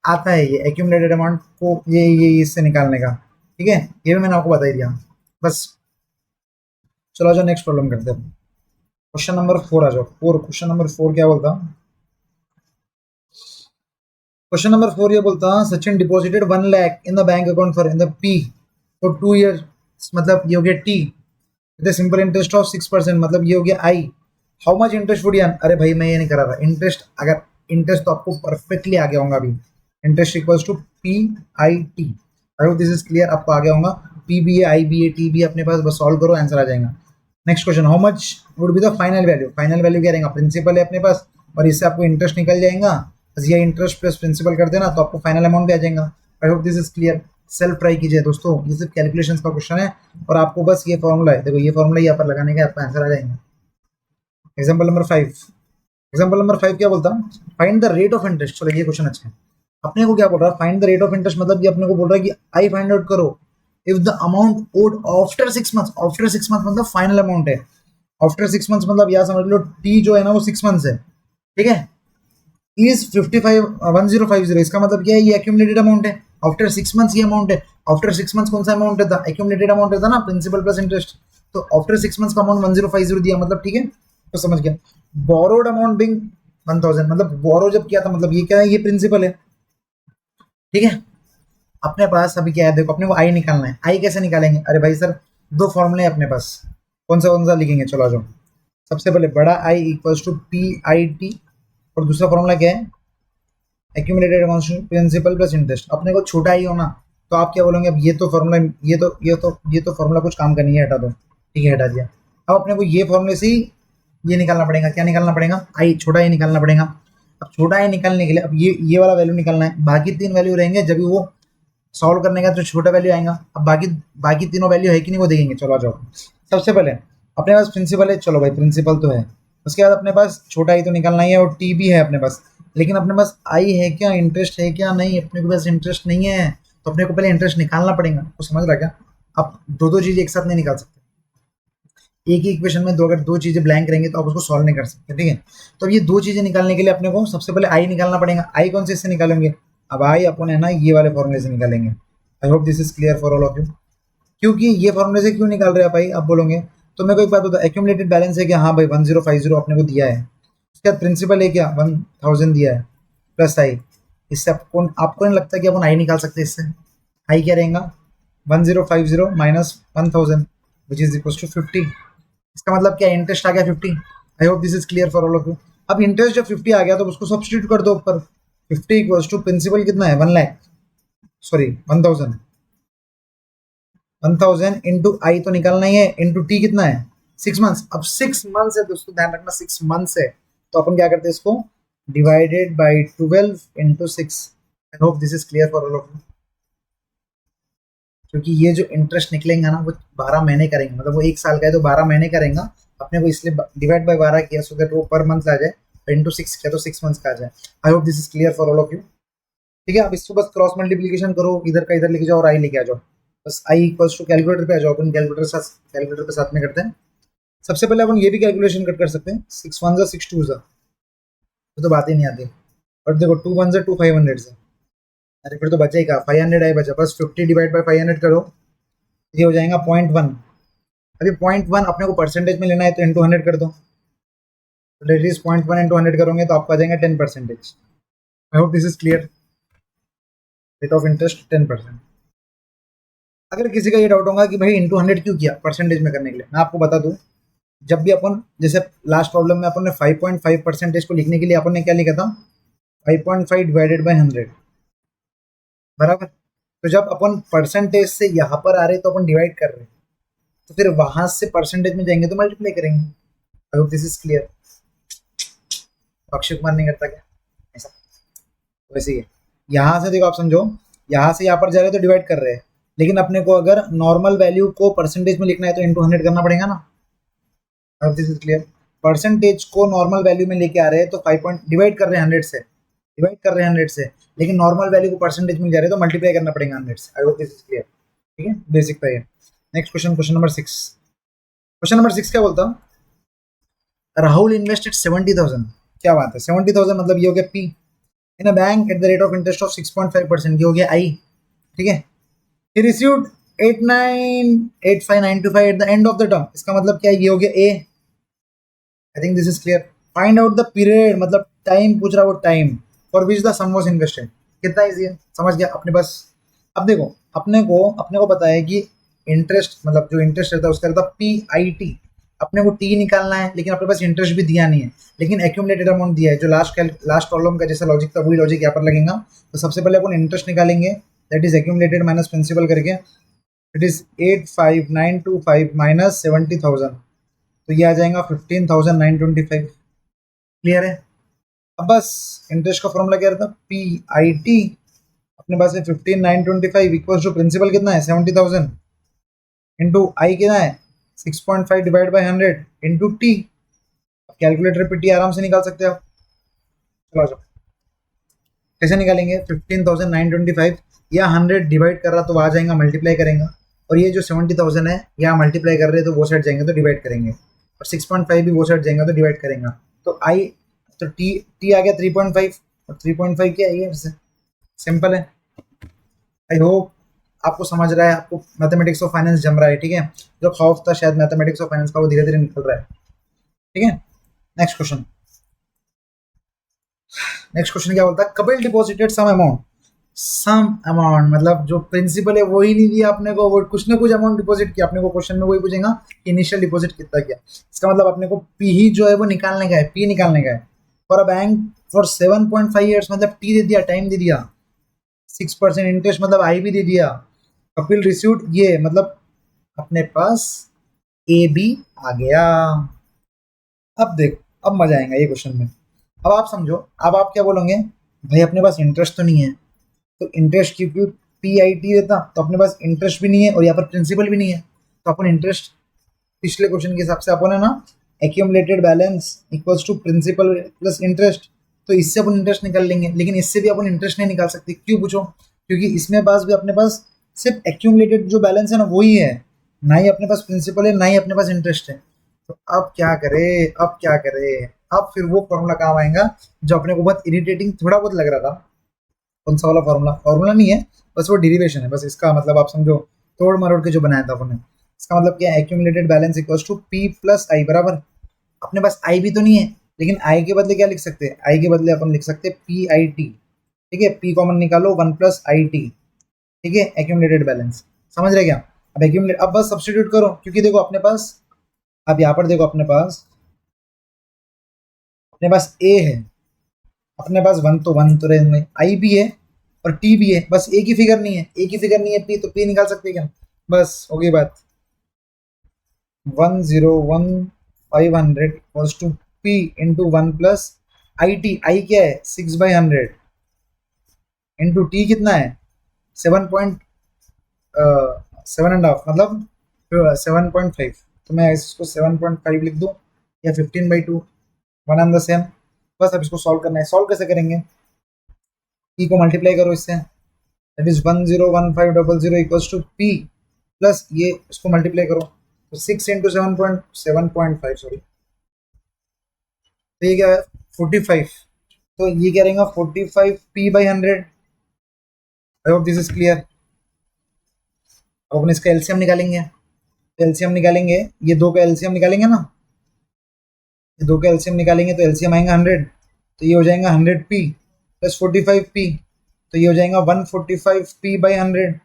आता है ये एक्यूमुलेटेड अमाउंट को ये इससे निकालने का, ठीक है, ये भी मैंने आपको बता ही दिया। बस चलो आ जाओ नेक्स्ट प्रॉब्लम करते हैं। क्वेश्चन नंबर 4 आ जाओ, 4, क्वेश्चन नंबर 4 क्या बोलता, क्वेश्चन नंबर 4 ये बोलता, Sachin deposited 1 lakh in the bank account for in the P for 2 year, मतलब ये हो गया T, with simple interest of 6%, मतलब ये हो गया I. How much interest would earn, अरे भाई मैं ये नहीं करा रहा इंटरेस्ट, अगर इंटरेस्ट तो आपको परफेक्टली आ गया होगा अभी, interest equals to PIT। I hope this is clear, आपको आ गया होगा, पी भी है, आई भी है, टी भी है अपने पास, बस सॉल्व करो आंसर आ जाएगा। Next question, how much would be the final value, final value क्या रहेगा, प्रिंसिपल है अपने पास, और इससे आपको इंटरेस्ट निकल जाएगा, बस ये इंटरेस्ट प्लस प्रिंसिपल कर देना तो आपको फाइनल अमाउंट भी आ जाएगा। आई hope this is clear. Self try कीजिए दोस्तों, ये सिर्फ कैलकुलेशंस का क्वेश्चन है, और आपको बस ये फॉर्मूला है, देखो ये फॉर्मूला यहाँ पर लगाने का आपका आंसर आ जाएगा। एग्जाम्पल नंबर 5, एग्जाम्पल नंबर 5 क्या बोलता, find the rate of interest, चलो ये क्वेश्चन अच्छा है। अपने को क्या बोल रहा है, find the rate of interest, मतलब कि अपने को बोल रहा है कि आई फाइंड आउट करो if the amount owed after 6 months, after 6 month मतलब फाइनल अमाउंट है, आफ्टर 6 मंथ्स मतलब यह समझ लो टी जो है ना वो 6 मंथ्स है, ठीक है, इज 55 1050, इसका मतलब क्या है, ये एक्यूमुलेटेड अमाउंट है, आफ्टर 6 मंथ्स ये अमाउंट है, आफ्टर 6 मंथ्स कौन सा अमाउंट था, एक्यूमुलेटेड अमाउंट था ना, प्रिंसिपल प्लस इंटरेस्ट, तो आफ्टर 6 मंथ्स का अमाउंट 1050 दिया, मतलब ठीक है, तो समझ गया, बोरोड अमाउंट बिंग 1000, मतलब बोरो जब किया था मतलब ये क्या है, ये प्रिंसिपल है, ठीक है। अपने पास अभी क्या है, देखो अपने को आई निकालना है, आई कैसे निकालेंगे, अरे भाई सर दो फॉर्मूले हैं अपने पास, कौन सा लिखेंगे, चलो आ जाओ। सबसे पहले बड़ा I equals to P I T, और दूसरा फॉर्मूला क्या है, accumulated amount principal plus interest, अपने को छोटा ही होना, तो आप क्या बोलोगे, अब ये तो फॉर्मूला, ये तो फॉर्मूला कुछ काम का नहीं है, हटा दो, ठीक है हटा दिया। अब अपने को ये फॉर्मूले से ही ये निकालना पड़ेगा, क्या निकालना पड़ेगा, आई छोटा ही निकालना पड़ेगा। अब छोटा ही निकालने के लिए अब ये वाला वैल्यू निकालना है, बाकी तीन वैल्यू रहेंगे जब भी वो सॉल्व करने का, तो छोटा वैल्यू आएगा। अब बाकी बाकी तीनों वैल्यू है कि नहीं वो देखेंगे, चलो आ जाओ। सबसे पहले अपने पास प्रिंसिपल है, चलो भाई प्रिंसिपल तो है, उसके बाद अपने पास छोटा आई तो निकालना ही है, और टी भी है अपने पास, लेकिन अपने पास आई है क्या, इंटरेस्ट है क्या, नहीं, अपने के पास इंटरेस्ट नहीं है, तो अपने को पहले इंटरेस्ट निकालना पड़ेगा, तो समझ रहा क्या, आप दो चीज़ें एक साथ नहीं निकाल सकते, एक ही इक्वेशन में दो, अगर दो चीज़ें ब्लैंक रहेंगे तो आप उसको सॉल्व नहीं कर सकते, ठीक है। तो अब ये दो चीज़ें निकालने के लिए अपने को सबसे पहले आई निकालना पड़ेगा, आई कौन से इससे निकालेंगे, अब आई अपन है ना ये वाले फॉर्मूले से निकालेंगे। आई hope this is clear for all of you. क्योंकि ये फॉर्मूले से क्यों निकाल रहे हैं भाई, आप बोलोगे, तो मेरे को एक बात बता, एक्यूमुलेटेड बैलेंस है क्या, हाँ भाई 1050 अपने को दिया है, उसके बाद प्रिंसिपल है क्या 1000 दिया है, प्लस आई, इससे आपको नहीं लगता कि अपन आई निकाल सकते इससे, आई क्या रहेगा 1050 minus 1000 which is equal to 50, इसका मतलब क्या, इंटरेस्ट आ गया 50। I hope this is clear for all of you. अब इंटरेस्ट जब 50 आ गया तो उसको सब्सटीट्यूट कर दो ऊपर, 50 इक्वल्स टू प्रिंसिपल कितना है 1 लाख, सॉरी 1000, 1000 इंटू आई तो निकालना ही है, इंटू टी कितना है 6 मंथ्स, अब 6 मंथ्स है दोस्तों, ध्यान रखना 6 मंथ्स है, तो अपन क्या करते हैं इसको divided by 12 into 6। I hope this is clear for all of you. क्योंकि ये जो इंटरेस्ट निकलेगा ना वो 12 महीने करेंगे, मतलब वो 1 साल का है तो 12 महीने करेगा, अपने को इसलिए डिवाइड बाई 12 किया सो दैट वो पर मंथ आ जाए, इंटू 6 किया तो 6 मंथ्स का आ जाए। आई hope this is clear for all of you. ठीक है, अब इसको बस क्रॉस मल्टीप्लीकेशन करो, इधर का इधर लेके जाओ और आई लेके आ जाओ, बस आई इक्वल्स टू कैलकुलेटर पे आ जाओ, अपन कैलकुलेटर पे साथ में करते हैं। सबसे पहले अपन ये भी कैलकुलेशन कर सकते हैं, 6 1 6 2 तो बात ही नहीं आती, और देखो 2 1 2 500 से, अरे फिर तो बचेगा 500 आई बचा, बस 50 डिवाइड बाई 500 करो, ये हो जाएगा 0.1। अभी 0.1 अपने को परसेंटेज में लेना है तो इंटू 100 कर दो, दैट इज 0.1 इंटू 100 करोगे तो आपको आ जाएगा 10%। आई hope this is clear, rate of interest 10%। अगर किसी का ये डाउट होगा कि भाई इंटू 100 क्यों किया परसेंटेज में करने के लिए, मैं आपको बता दूं, जब भी अपन जैसे लास्ट प्रॉब्लम में अपन ने 5.5 परसेंटेज को लिखने के लिए अपन ने क्या लिखा था, 5.5 डिवाइडेड बाई 100, बराबर। तो जब अपन परसेंटेज से यहाँ पर आ रहे तो अपन डिवाइड कर रहे हैं, तो फिर वहां से परसेंटेज में जाएंगे तो मल्टीप्लाई करेंगे। आई hope this is clear. Akshay Kumar नहीं करता क्या ऐसा, वैसे ही है। यहाँ से देखो आप समझो, यहाँ से यहाँ पर जा रहे हैं तो डिवाइड कर रहे हैं, लेकिन अपने को अगर नॉर्मल वैल्यू को परसेंटेज में लिखना है तो इंटू 100 करना पड़ेगा ना। अब दिस इज क्लियर, परसेंटेज को नॉर्मल वैल्यू में लेके आ रहे हैं तो 5 पॉइंट डिवाइड कर रहे हैं 100 से, डिवाइड कर रहे हैं 100 से, लेकिन नॉर्मल वैल्यू को परसेंटेज में जा रहे हैं तो मल्टीप्लाई करना पड़ेगा 100 से। आई होप दिस इज क्लियर, ठीक है, बेसिक था ये। नेक्स्ट क्वेश्चन, क्वेश्चन नंबर 6 क्या बोलता, राहुल इन्वेस्टेड 70,000, क्या बात है 70,000 मतलब ये हो गया P, in a bank at the rate of interest of 6.5%, ये हो गया आई, ठीक है। He received 8985,925 at the end of the term, इसका मतलब क्या है, ये हो गया A. I think this is clear. Find out the period, मतलब टाइम पूछ रहा है वो, time for which the sum was invested, कितना इजी है, समझ गया अपने पास। अब देखो अपने को पता है कि इंटरेस्ट मतलब जो इंटरेस्ट रहता है उसका रहता है पी आई टी, अपने को टी निकालना है, लेकिन अपने पास इंटरेस्ट भी दिया नहीं है, लेकिन एक्यूमुलेटेड अमाउंट दिया है, जो लास्ट प्रॉब्लम का जैसा लॉजिक था वही लॉजिक यहाँ पर लगेगा। तो सबसे पहले अपन इंटरेस्ट निकालेंगे, that is accumulated minus principal करके, इट इज 85,925 माइनस 70,000, तो ये आ जाएगा 15,925। क्लियर है। अब बस इंटरेस्ट का फॉर्मूला क्या रहता, पी आई टी, अपने पास है 15,925 इक्वल टू प्रिंसिपल कितना है 70,000 इंटू आई कितना है 6.5 divide by 100 into T. Calculator पे टी आराम से निकाल सकते हो आप, चलो आ जाओ। कैसे निकालेंगे? 15,925 या 100 डिवाइड कर रहा तो आ जाएगा, मल्टीप्लाई करेंगे, और ये जो 70,000 है यहाँ मल्टीप्लाई कर रहे हैं तो वो साइड जाएंगे तो डिवाइड करेंगे, और 6.5 भी वो साइड जाएंगे तो डिवाइड करेंगे। तो आई, तो टी आ गया 3.5, और 3.5 क्या है, ये सिंपल है। आई होप आपको समझ रहा है, आपको मैथमेटिक्स ऑफ फाइनेंस जम रहा है, ठीक है। जो खौफ था शायद मैथमेटिक्स ऑफ फाइनेंस का वो धीरे धीरे निकल रहा है, ठीक है। नेक्स्ट क्वेश्चन, नेक्स्ट क्वेश्चन क्या बोलता है? कपिल डिपॉजिटेड सम अमाउंट, मतलब जो प्रिंसिपल है वो ही नहीं दिया अपने को, वो कुछ ना कुछ अमाउंट डिपॉजिट किया। अपने को क्वेश्चन में वही पूछेगा कि इनिशियल डिपॉजिट कितना किया। इसका मतलब अपने को पी ही जो है वो निकालने का है, पी निकालने का है। For a bank for 7.5 years, मतलब टी दे दिया, टाइम दे दिया, 6% इंटरेस्ट मतलब आई भी दे दिया। कपिल रिसीव्ड, ये मतलब अपने पास ए बी आ गया। अब देखो, अब मजा आएगा ये क्वेश्चन में। अब आप समझो, अब आप क्या बोलोगे, भाई अपने पास इंटरेस्ट तो नहीं है, तो इंटरेस्ट क्योंकि पी आई टी देता, तो अपने पास इंटरेस्ट भी नहीं है और यहाँ पर प्रिंसिपल भी नहीं है, तो अपन इंटरेस्ट, पिछले क्वेश्चन के हिसाब से अपन है ना, accumulated balance equals to principal plus interest, तो इससे अपन इंटरेस्ट निकाल लेंगे। लेकिन इससे भी अपन इंटरेस्ट नहीं निकाल सकते, क्यों पूछो? क्योंकि इसमें पास भी अपने पास सिर्फ एक्यूमुलेटेड जो बैलेंस है ना वही है, ना ही अपने पास प्रिंसिपल है, ना ही अपने पास इंटरेस्ट है। तो अब क्या करे, अब क्या करे? अब फिर वो फॉर्मूला काम आएगा जो अपने को बहुत इरिटेटिंग थोड़ा बहुत लग रहा था। कौन सा वाला फॉर्मूला? फॉर्मूला नहीं है, बस वो डिरिवेशन है। बस इसका मतलब आप समझो, तोड़ मरोड़ के जो बनाया था अपन ने। इसका मतलब क्या है? Accumulated balance equals to P plus I बराबर, अपने पास आई भी तो नहीं है, लेकिन आई के बदले क्या लिख सकते हैं? आई के बदले अपन लिख सकते हैं पी आई टी, ठीक है। पी कॉमन निकालो, 1 प्लस आई टी, ठीक है, एक्यूमुलेटेड बैलेंस। समझ रहे क्या? अब एक्यूमुलेट, अब बस सब्स्टिट्यूट करो, क्योंकि देखो अपने पास, अब यहाँ पर देखो अपने पास ए है, अपने पास वन तो रेंज में आई भी है और टी भी है, बस एक ही फिगर नहीं है, एक ही फिगर नहीं है पी, तो पी निकाल सकते हैं क्या? बस हो गई बात। 101,500 equals to P into 1 plus I T, I क्या है? 6/100 इंटू टी कितना है? 7.7.5, मतलब 7.5। तो मैं इसको 7.5 लिख दूँ या 15/2, वन एंड द सेम। बस अब इसको सॉल्व करना है। सॉल्व कैसे करेंगे? पी को मल्टीप्लाई करो इससे, that is 101500 equals to P plus ये, इसको मल्टीप्लाई करो तो 6 इंटू 7.5, सॉरी, तो ये क्या है? 45। तो ये क्या रहेगा? 45 P by 100। I hope this is clear. अब अपन इसका एलसीएम निकालेंगे, एलसीएम निकालेंगे, ये दो का एलसीएम निकालेंगे ना, ये दो का एलसीएम निकालेंगे तो एलसीएम आएगा 100, तो ये हो जाएगा 100 पी प्लस 45 पी, तो ये हो जाएगा 145 पी बाई 100,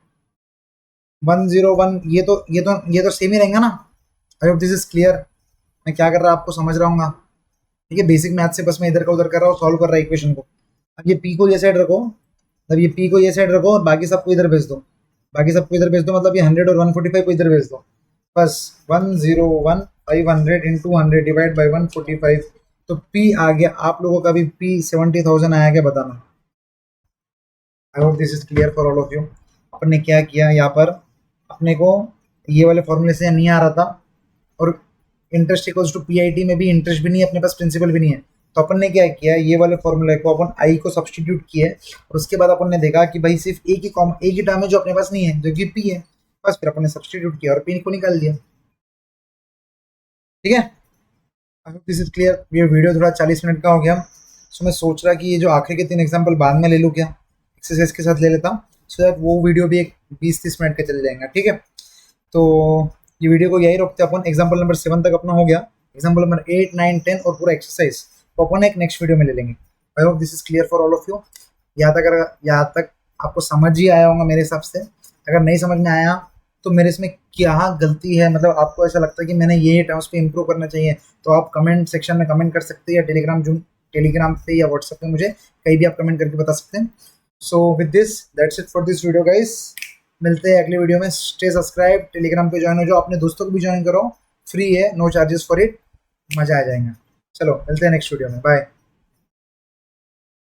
101। ये तो सेम ही रहेगा ना। आई होप दिस इज क्लियर। मैं क्या कर रहा आपको समझ रहा हूँ, ठीक है। बेसिक मैथ से बस मैं इधर का उधर कर रहा हूँ, सॉल्व कर रहा है इक्वेशन को। अब ये पी को ये साइड रखो, मतलब ये पी को ये साइड रखो और बाकी सबको इधर भेज दो, बाकी सबको इधर भेज दो, मतलब ये 100 और 145 को इधर भेज दो। बस 101,500 इंटू 100 डिवाइड बाई 145, तो पी आ गया। आप लोगों का भी पी 70,000 आया क्या बताना। I hope this is clear for all of you. अपन ने क्या किया यहाँ पर, अपने को ये वाले फॉर्मूले से नहीं आ रहा था, और interest equals to P I T में भी इंटरेस्ट भी नहीं है, अपने पास प्रिंसिपल भी नहीं है, तो अपन ने क्या किया, ये वाले फॉर्मूले को अपन आई को सब्सटीट्यूट किया, और उसके बाद अपन ने देखा कि भाई सिर्फ एक ही टर्म है जो अपने पास नहीं है, जो कि पी है। बस फिर अपन ने सब्सटीट्यूट किया और पी को निकाल दिया, ठीक है। I hope this is clear. ये वीडियो थोड़ा 40 मिनट का हो गया, सो मैं सोच रहा कि ये जो आखिरी के 3 एग्जाम्पल बाद में ले लूँ क्या, एक्सरसाइज के साथ ले लेता हूँ, सो दैट वो वीडियो भी एक 20-30 मिनट का चल जाएगा, ठीक है। तो ये वीडियो को यही रोकते अपन, एग्जाम्पल नंबर 7 तक अपना हो गया, एग्जाम्पल नंबर 8, 9, 10 और पूरा एक्सरसाइज तो अपन एक नेक्स्ट वीडियो में ले लेंगे। आई hope this is clear for all of you. यहाँ तक आपको समझ ही आया होगा मेरे हिसाब से। अगर नहीं समझ में आया तो मेरे इसमें क्या गलती है, मतलब आपको ऐसा लगता है कि मैंने ये टर्म्स पे इम्प्रूव करना चाहिए, तो आप कमेंट सेक्शन में कमेंट कर सकते हैं, या टेलीग्राम पे या व्हाट्सएप पे मुझे कहीं भी आप कमेंट करके बता सकते हैं। So with this, that's it for this video guys. मिलते हैं अगले वीडियो में। स्टे सब्सक्राइब, टेलीग्राम पे ज्वाइन हो जाओ, अपने दोस्तों को भी ज्वाइन करो, फ्री है, नो चार्जेस फॉर इट, मजा आ जाएगा। चलो मिलते हैं नेक्स्ट वीडियो में, बाय।